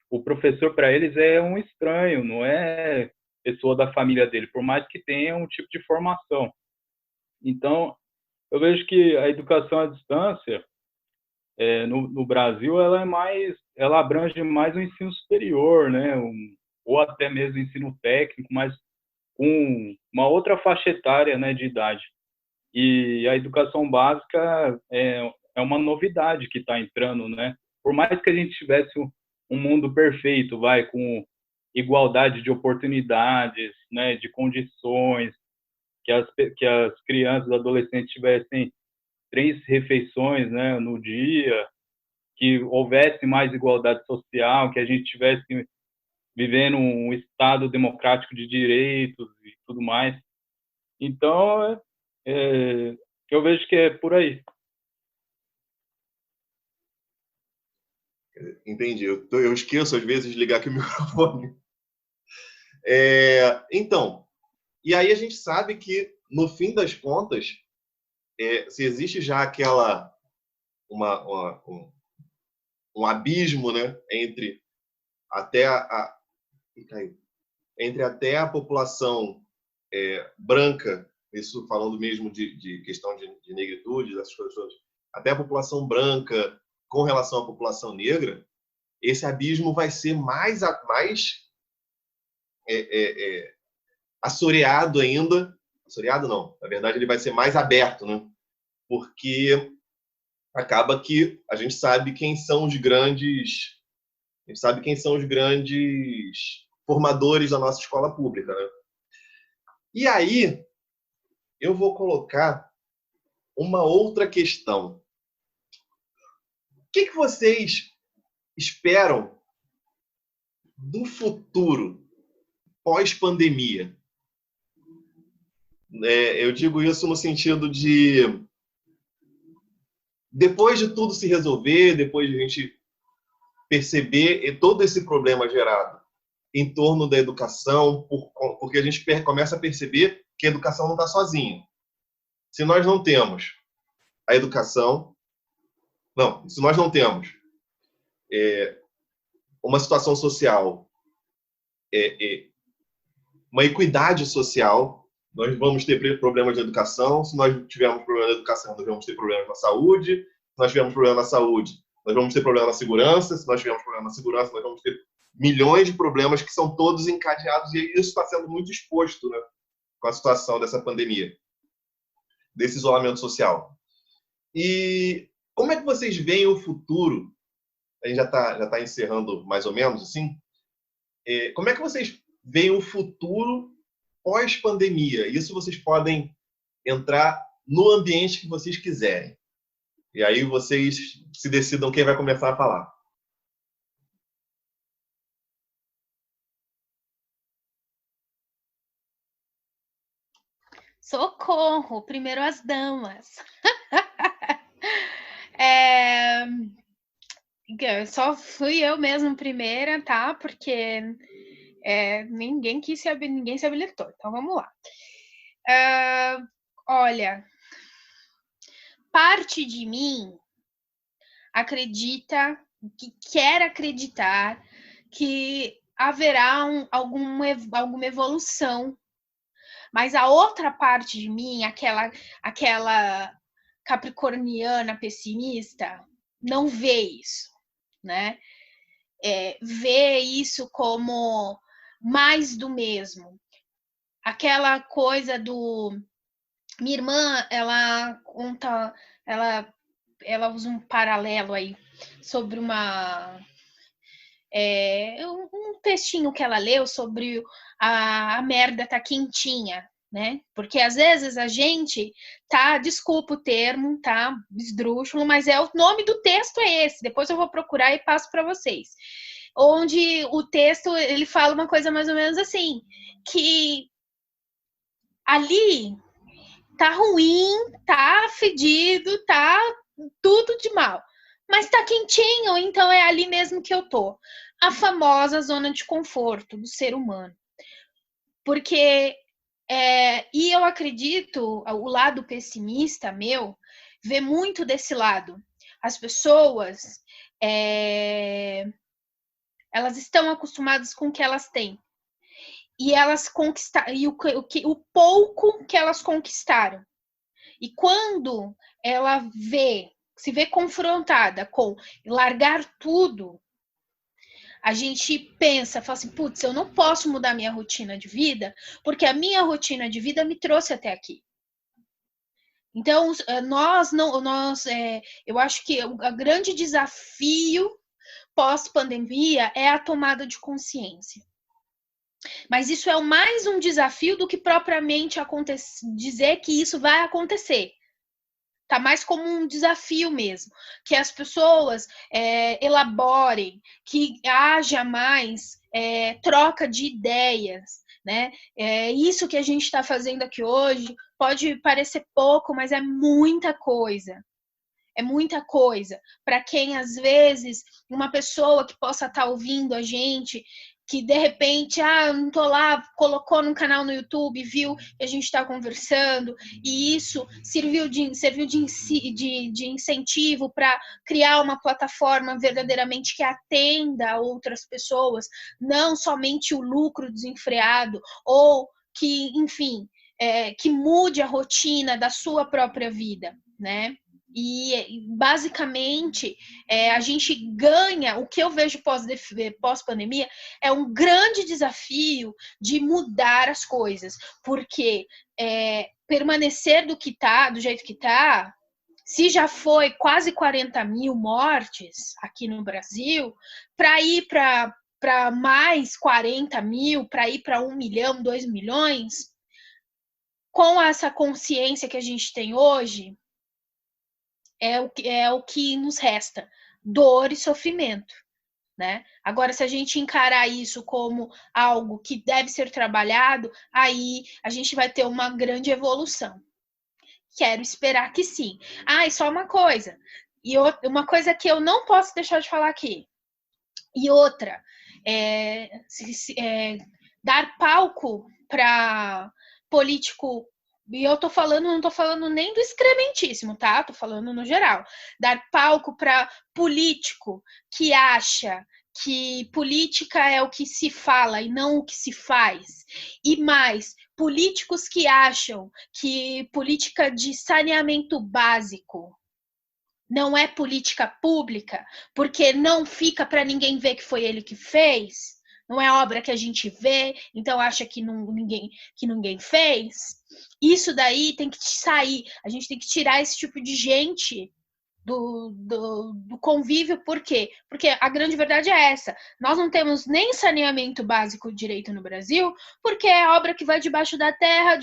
o professor para eles é um estranho, não é pessoa da família dele, por mais que tenha um tipo de formação. Então, eu vejo que a educação à distância, no Brasil, ela abrange mais o ensino superior, né, ou até mesmo o ensino técnico, mas com uma outra faixa etária, né, de idade. E a educação básica é uma novidade que está entrando, né? Por mais que a gente tivesse um mundo perfeito, com igualdade de oportunidades, né, de condições, que as crianças e adolescentes tivessem 3 refeições, né, no dia, que houvesse mais igualdade social, que a gente tivesse vivendo um estado democrático de direitos e tudo mais. Então, eu vejo que é por aí. Entendi. Eu esqueço, às vezes, de ligar aqui o microfone. Então, e aí a gente sabe que, no fim das contas, se existe já um abismo, né, entre até a população branca, isso falando mesmo de questão de negritude, dessas coisas todas, até a população branca com relação à população negra, esse abismo vai ser mais assoreado ainda. Assoreado não, na verdade ele vai ser mais aberto, né? Porque acaba que a gente sabe quem são os grandes formadores da nossa escola pública, né? E aí eu vou colocar uma outra questão. O que vocês esperam do futuro pós-pandemia? Eu digo isso no sentido de, depois de tudo se resolver, depois de a gente perceber todo esse problema gerado em torno da educação, porque a gente começa a perceber que a educação não está sozinha. Se nós não temos a educação, se nós não temos uma situação social, uma equidade social, nós vamos ter problemas de educação. Se nós tivermos problemas de educação, nós vamos ter problemas na saúde. Se nós tivermos problemas na saúde, nós vamos ter problemas na segurança. Se nós tivermos problemas na segurança, nós vamos ter milhões de problemas que são todos encadeados, e isso está sendo muito exposto, né, com a situação dessa pandemia, desse isolamento social. E como é que vocês veem o futuro? A gente já tá encerrando mais ou menos assim. Como é que vocês veem o futuro pós-pandemia? Isso vocês podem entrar no ambiente que vocês quiserem. E aí vocês se decidam quem vai começar a falar. Socorro! Primeiro as damas. Só fui eu mesmo primeira, tá? Porque ninguém se habilitou. Então, vamos lá. Olha, parte de mim quer acreditar que haverá alguma evolução. Mas a outra parte de mim, aquela capricorniana pessimista, não vê isso, né? Vê isso como mais do mesmo. Aquela coisa do... Minha irmã, ela conta... Ela usa um paralelo aí sobre um textinho que ela leu sobre a merda tá quentinha, né? Porque às vezes a gente tá, desculpa o termo, tá esdrúxulo, mas o nome do texto é esse. Depois eu vou procurar e passo para vocês. onde o texto ele fala uma coisa mais ou menos assim, que ali tá ruim, tá fedido, tá tudo de mal, mas tá quentinho, então é ali mesmo que eu tô. A famosa zona de conforto do ser humano. Porque, e eu acredito, o lado pessimista meu, vê muito desse lado. As pessoas, elas estão acostumadas com o que elas têm. E elas conquistaram, e o pouco que elas conquistaram. E quando ela se vê confrontada com largar tudo, a gente pensa, fala assim, putz, eu não posso mudar minha rotina de vida, porque a minha rotina de vida me trouxe até aqui. Então, eu acho que o grande desafio pós-pandemia é a tomada de consciência. Mas isso é mais um desafio do que propriamente dizer que isso vai acontecer. Tá mais como um desafio mesmo, que as pessoas elaborem, que haja mais troca de ideias, né? Isso que a gente está fazendo aqui hoje pode parecer pouco, mas é muita coisa. É muita coisa. Para quem, às vezes, uma pessoa que possa estar ouvindo a gente, que de repente, eu não tô lá, colocou num canal no YouTube, viu que a gente está conversando, e isso serviu de incentivo para criar uma plataforma verdadeiramente que atenda a outras pessoas, não somente o lucro desenfreado, ou que, enfim, que mude a rotina da sua própria vida, né? E basicamente a gente ganha, o que eu vejo pós-pandemia é um grande desafio de mudar as coisas, porque permanecer do jeito que está, se já foi quase 40 mil mortes aqui no Brasil, para ir para mais 40 mil, para ir para 1 milhão, 2 milhões, com essa consciência que a gente tem hoje, é o que nos resta, dor e sofrimento, né? Agora, se a gente encarar isso como algo que deve ser trabalhado, aí a gente vai ter uma grande evolução. Quero esperar que sim. E só uma coisa, uma coisa que eu não posso deixar de falar aqui, e outra, dar palco para político. E eu não tô falando nem do excrementíssimo, tá? Tô falando no geral. Dar palco para político que acha que política é o que se fala e não o que se faz. E mais, políticos que acham que política de saneamento básico não é política pública, porque não fica para ninguém ver que foi ele que fez. Não é obra que a gente vê, então acha que ninguém fez. Isso daí tem que sair. A gente tem que tirar esse tipo de gente do convívio. Por quê? Porque a grande verdade é essa. Nós não temos nem saneamento básico direito no Brasil, porque é obra que vai debaixo da terra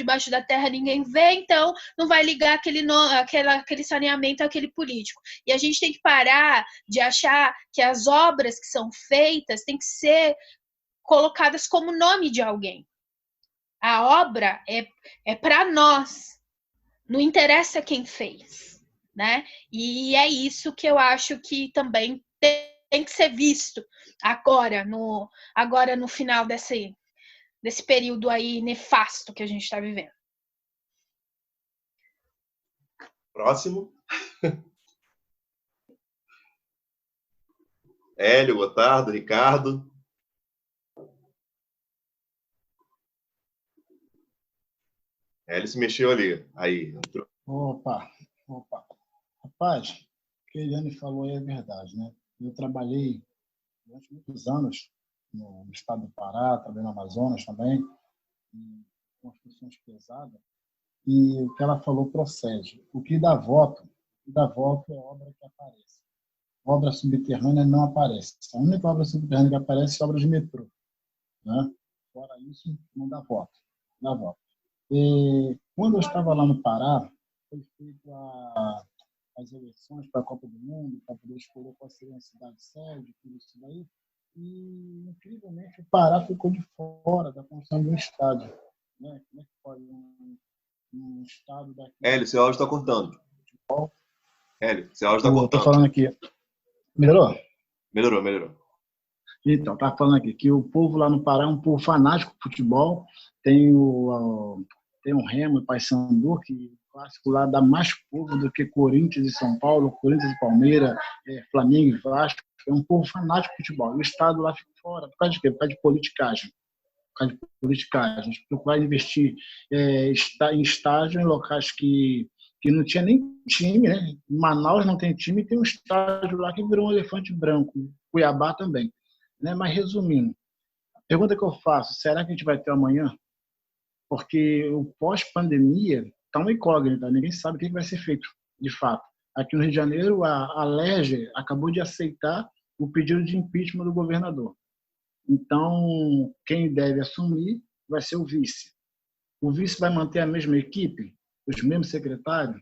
ninguém vê, então não vai ligar aquele saneamento àquele político. E a gente tem que parar de achar que as obras que são feitas têm que ser colocadas como nome de alguém. A obra é para nós. Não interessa quem fez, né? E é isso que eu acho que também tem que ser visto agora no final desse período aí nefasto que a gente está vivendo. Próximo. Hélio, Gotardo, Ricardo. Hélio se mexeu ali. Aí, entrou. Opa. Rapaz, o que a Eliane falou aí é verdade, né? Eu trabalhei durante muitos anos no estado do Pará, trabalhei no Amazonas também, em construções pesadas, e o que ela falou procede. O que dá voto é obra que aparece. Obra subterrânea não aparece. A única obra subterrânea que aparece é obra de metrô, né? Fora isso, não dá voto. E quando eu estava lá no Pará, foi feito as eleições para a Copa do Mundo, para poder escolher qual seria a cidade sede, tudo isso daí. e, incrivelmente, o Pará ficou de fora da construção de um estádio. Né? Como é que pode um estado daqui... Hélio, seu áudio está cortando. Hélio, seu áudio está cortando. Estou falando aqui. Melhorou? Melhorou. Então, tá falando aqui que o povo lá no Pará é um povo fanático por futebol. Tem o Remo e Paysandu, que o clássico lá dá mais povo do que Corinthians e São Paulo, Corinthians e Palmeiras, Flamengo e Vasco. É um povo fanático por futebol. E o Estado lá fica fora. Por causa de quê? Por causa de politicagem. A gente procurar investir em estágio em locais que não tinha nem time, né? Manaus não tem time, tem um estádio lá que virou um elefante branco. Cuiabá também. Né? Mas, resumindo, a pergunta que eu faço, será que a gente vai ter amanhã? Porque o pós-pandemia está uma incógnita, ninguém sabe o que vai ser feito, de fato. Aqui no Rio de Janeiro, a LERJ acabou de aceitar o pedido de impeachment do governador. Então, quem deve assumir vai ser o vice. O vice vai manter a mesma equipe, os mesmos secretários?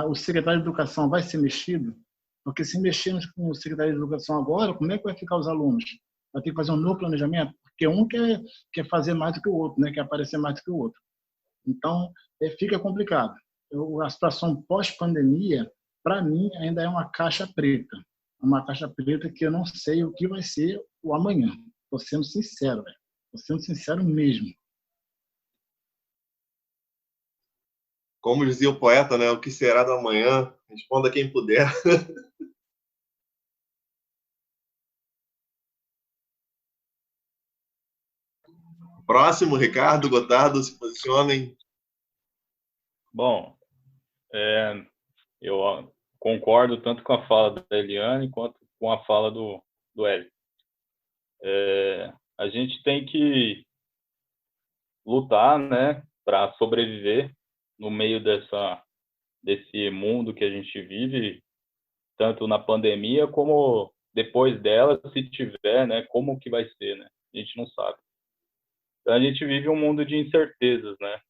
O secretário de Educação vai ser mexido? Porque se mexermos com o secretário de Educação agora, como é que vai ficar os alunos? Vai ter que fazer um novo planejamento? Porque um quer fazer mais do que o outro, né? Quer aparecer mais do que o outro. Então, fica complicado. A situação pós-pandemia, para mim, ainda é uma caixa preta. Uma caixa preta que eu não sei o que vai ser o amanhã. Estou sendo sincero, velho. Estou sendo sincero mesmo. Como dizia o poeta, né? O que será do amanhã? Responda quem puder. Próximo, Ricardo, Gotardo, se posicionem. Bom, eu concordo tanto com a fala da Eliane quanto com a fala do Hélio. A gente tem que lutar, né, para sobreviver no meio desse mundo que a gente vive, tanto na pandemia como depois dela, se tiver, né, como que vai ser, né? A gente não sabe. Então, a gente vive um mundo de incertezas, né?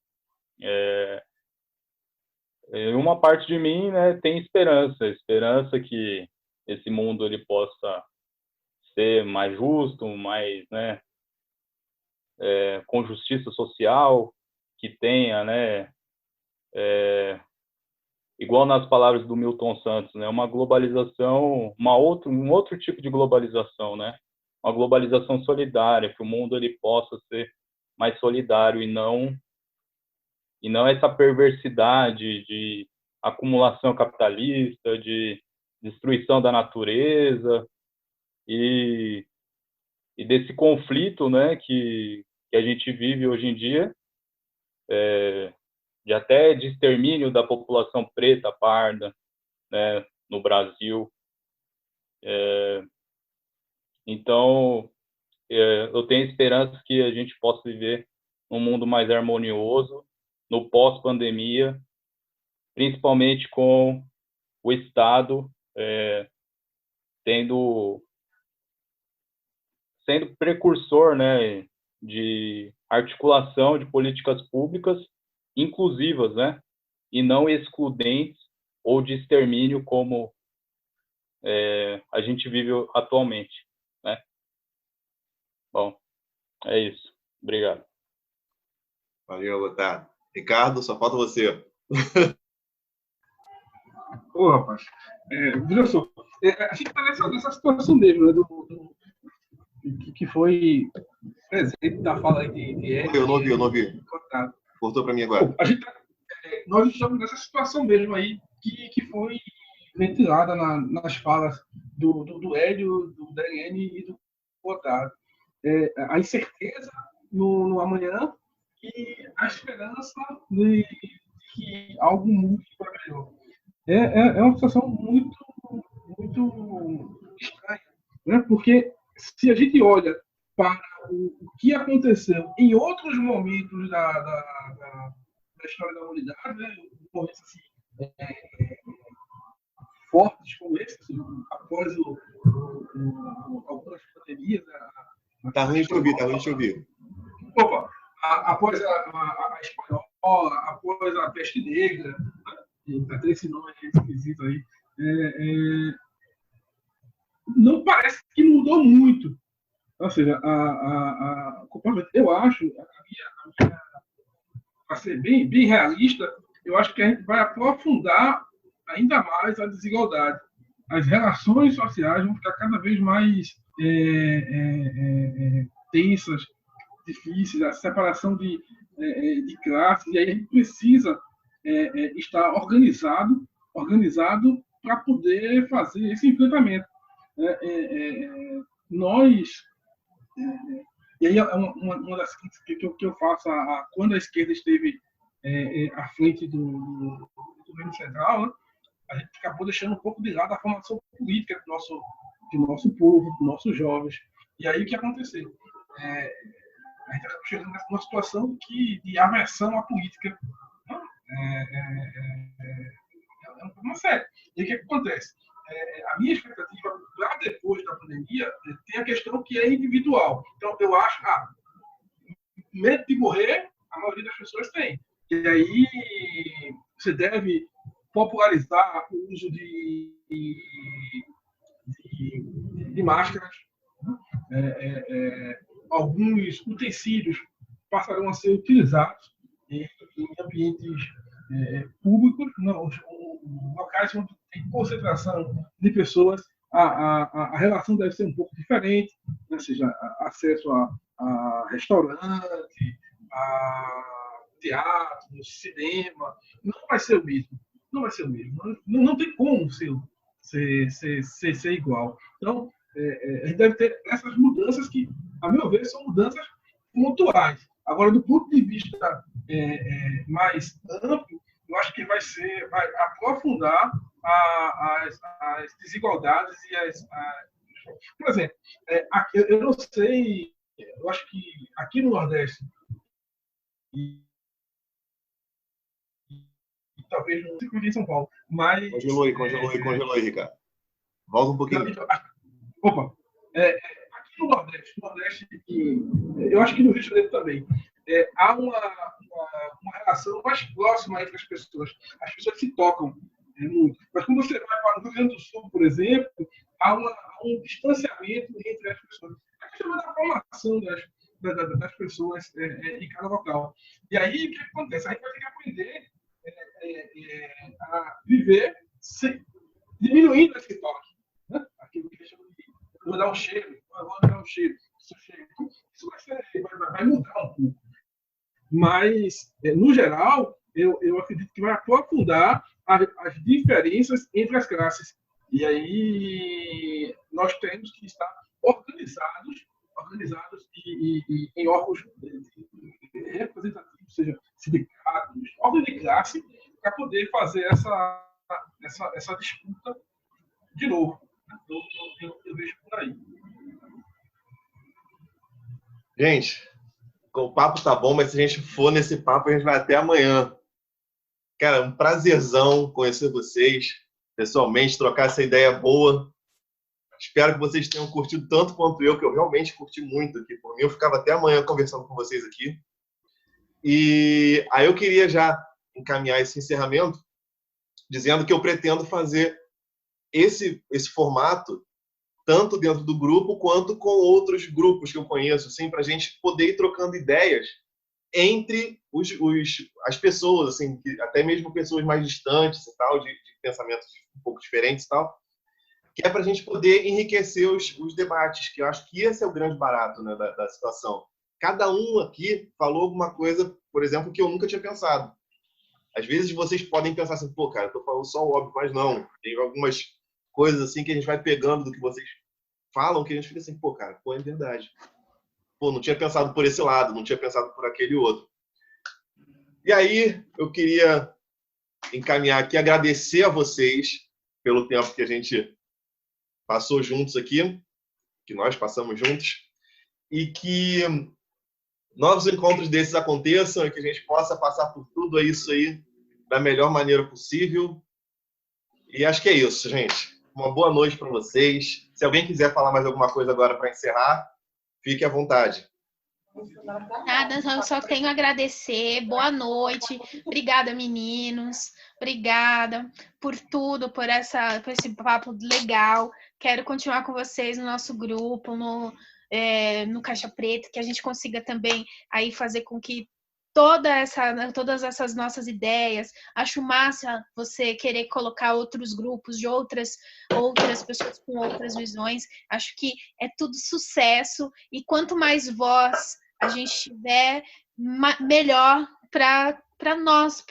Uma parte de mim, né, tem esperança que esse mundo ele possa ser mais justo, mais, né, com justiça social, que tenha, né, igual nas palavras do Milton Santos, né, uma globalização, um outro tipo de globalização, né, uma globalização solidária, que o mundo ele possa ser mais solidário e não essa perversidade de acumulação capitalista, de destruição da natureza e desse conflito, né, que a gente vive hoje em dia, de até de extermínio da população preta, parda, né, no Brasil. Então, eu tenho esperança que a gente possa viver num mundo mais harmonioso, no pós-pandemia, principalmente com o Estado sendo precursor, né, de articulação de políticas públicas inclusivas, né, e não excludentes ou de extermínio como a gente vive atualmente, né? Bom, é isso. Obrigado. Valeu, Gotardo. Ricardo, só falta você. Ô, rapaz. Veja só, a gente está nessa situação mesmo, né, que foi presente da fala de Eu não ouvi. Cortou para mim agora. Nós estamos nessa situação mesmo aí que foi ventilada nas falas do Hélio, do Daniele e do Gotardo. A incerteza no amanhã e a esperança de que algo mude para melhor. É uma situação muito, muito estranha, né? Porque se a gente olha para o que aconteceu em outros momentos da história da humanidade, né? Momentos assim, fortes como esse, assim, após algumas pandemias. Tá ruim de ouvir. Opa, após a espanhola, após a peste negra, né? Até esse nome esquisito aí. não parece que mudou muito. Ou seja, eu acho, para ser bem realista, eu acho que a gente vai aprofundar ainda mais a desigualdade. As relações sociais vão ficar cada vez mais tensas, difíceis, a separação de classes, e aí a gente precisa estar organizado para poder fazer esse enfrentamento. Nós, e aí é uma das críticas que eu faço quando a esquerda esteve à frente do governo central, né? A gente acabou deixando um pouco de lado a formação política do nosso povo, dos nossos jovens. E aí o que aconteceu? A gente acabou chegando numa situação de aversão à política. É um problema sério. E o que acontece? A minha expectativa para depois da pandemia tem a questão que é individual. Então, eu acho, medo de morrer, a maioria das pessoas tem. E aí você deve popularizar o uso de máscaras. Alguns utensílios passarão a ser utilizados em ambientes públicos, locais onde tem concentração de pessoas. A relação deve ser um pouco diferente, né? Seja acesso a restaurante, a teatro, cinema, não vai ser o mesmo. Não vai ser o mesmo. Não tem como ser igual. Então, a gente deve ter essas mudanças que, a meu ver, são mudanças pontuais. Agora, do ponto de vista mais amplo, eu acho que vai aprofundar as desigualdades e por exemplo, eu não sei, eu acho que aqui no Nordeste e talvez não sei em São Paulo, mas... Congelou aí, Ricardo. Volta um pouquinho. Opa! Aqui no Nordeste, eu acho que no Rio de Janeiro também, há uma relação mais próxima entre as pessoas. As pessoas se tocam muito. Mas quando você vai para o Rio Grande do Sul, por exemplo, há um distanciamento entre as pessoas. A questão da formação das pessoas em cada local. E aí, o que acontece? A gente vai ter que aprender a viver diminuindo esse toque. Né? Aquilo que chama de vou dar um cheiro, isso vai mudar um pouco. Mas, no geral, eu acredito que vai aprofundar as diferenças entre as classes. E aí nós temos que estar organizados e em órgãos representativos, seja sindicatos, órgãos de classe, para poder fazer essa disputa de novo. Eu vejo por aí. Gente, o papo tá bom, mas se a gente for nesse papo, a gente vai até amanhã. Cara, um prazerzão conhecer vocês pessoalmente, trocar essa ideia boa. Espero que vocês tenham curtido tanto quanto eu, que eu realmente curti muito aqui. Por mim, eu ficava até amanhã conversando com vocês aqui. E aí eu queria já encaminhar esse encerramento dizendo que eu pretendo fazer esse formato tanto dentro do grupo quanto com outros grupos que eu conheço, assim, para a gente poder ir trocando ideias entre as pessoas, assim, até mesmo pessoas mais distantes e tal, de pensamentos um pouco diferentes e tal, que é para a gente poder enriquecer os debates, que eu acho que esse é o grande barato, né, da situação. Cada um aqui falou alguma coisa, por exemplo, que eu nunca tinha pensado. Às vezes vocês podem pensar assim, pô, cara, eu tô falando só o óbvio, mas não. Tem algumas coisas assim que a gente vai pegando do que vocês falam, que a gente fica assim, pô, cara, pô, é verdade. Pô, não tinha pensado por esse lado, não tinha pensado por aquele outro. E aí, eu queria encaminhar aqui, agradecer a vocês pelo tempo que a gente passou juntos aqui, que nós passamos juntos, e que novos encontros desses aconteçam e que a gente possa passar por tudo isso aí da melhor maneira possível. E acho que é isso, gente. Uma boa noite para vocês. Se alguém quiser falar mais alguma coisa agora para encerrar, fique à vontade. Nada, eu só tenho a agradecer. Boa noite. Obrigada, meninos. Obrigada por tudo, por esse papo legal. Quero continuar com vocês no nosso grupo, no Caixa Preta, que a gente consiga também aí fazer com que todas essas nossas ideias. Acho massa você querer colocar outros grupos de outras pessoas com outras visões. Acho que é tudo sucesso, e quanto mais voz a gente tiver, melhor para nós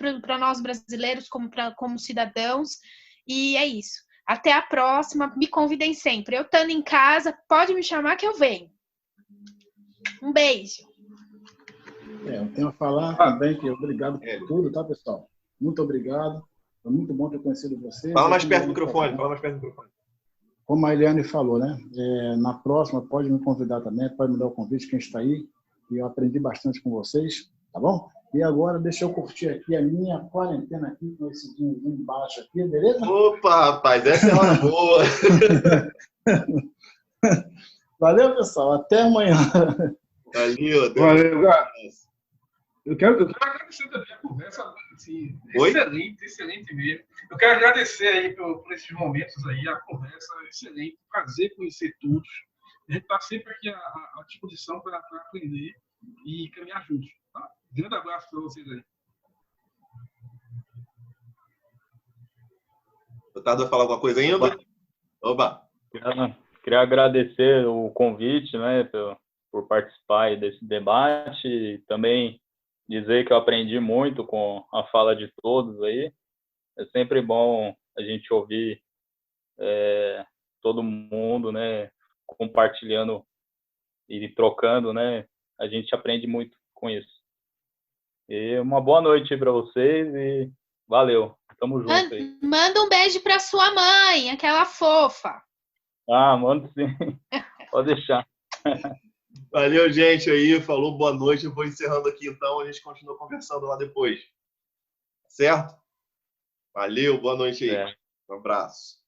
brasileiros, como cidadãos. E é isso. Até a próxima. Me convidem sempre. Eu estando em casa, pode me chamar que eu venho. Um beijo. Eu tenho a falar também que obrigado por tudo, tá, pessoal? Muito obrigado. Foi muito bom ter conhecido vocês. Fala mais perto do microfone, fala mais perto do microfone. Como a Eliane falou, né? Na próxima, pode me convidar também, pode me dar o convite, quem está aí. E eu aprendi bastante com vocês, tá bom? E agora, deixa eu curtir aqui a minha quarentena aqui, com esse vinhozinho embaixo aqui, beleza? Opa, rapaz, essa é uma boa. Valeu, pessoal. Até amanhã. Valeu, cara. Eu quero agradecer também a conversa, assim, excelente mesmo. Eu quero agradecer aí por esses momentos aí, a conversa excelente, prazer conhecer todos. A gente está sempre aqui à disposição para aprender e caminhar juntos. Tá? Grande abraço para vocês aí. O Tado vai falar alguma coisa ainda? Oba! Queria agradecer o convite, né, por participar desse debate, e também dizer que eu aprendi muito com a fala de todos aí. É sempre bom a gente ouvir todo mundo, né, compartilhando e trocando, né? A gente aprende muito com isso. E uma boa noite para vocês e valeu. Tamo junto aí. Manda um beijo para sua mãe, aquela fofa. Mando sim. Pode deixar. Valeu, gente aí. Falou, boa noite. Eu vou encerrando aqui, então. A gente continua conversando lá depois. Certo? Valeu, boa noite aí. Um abraço.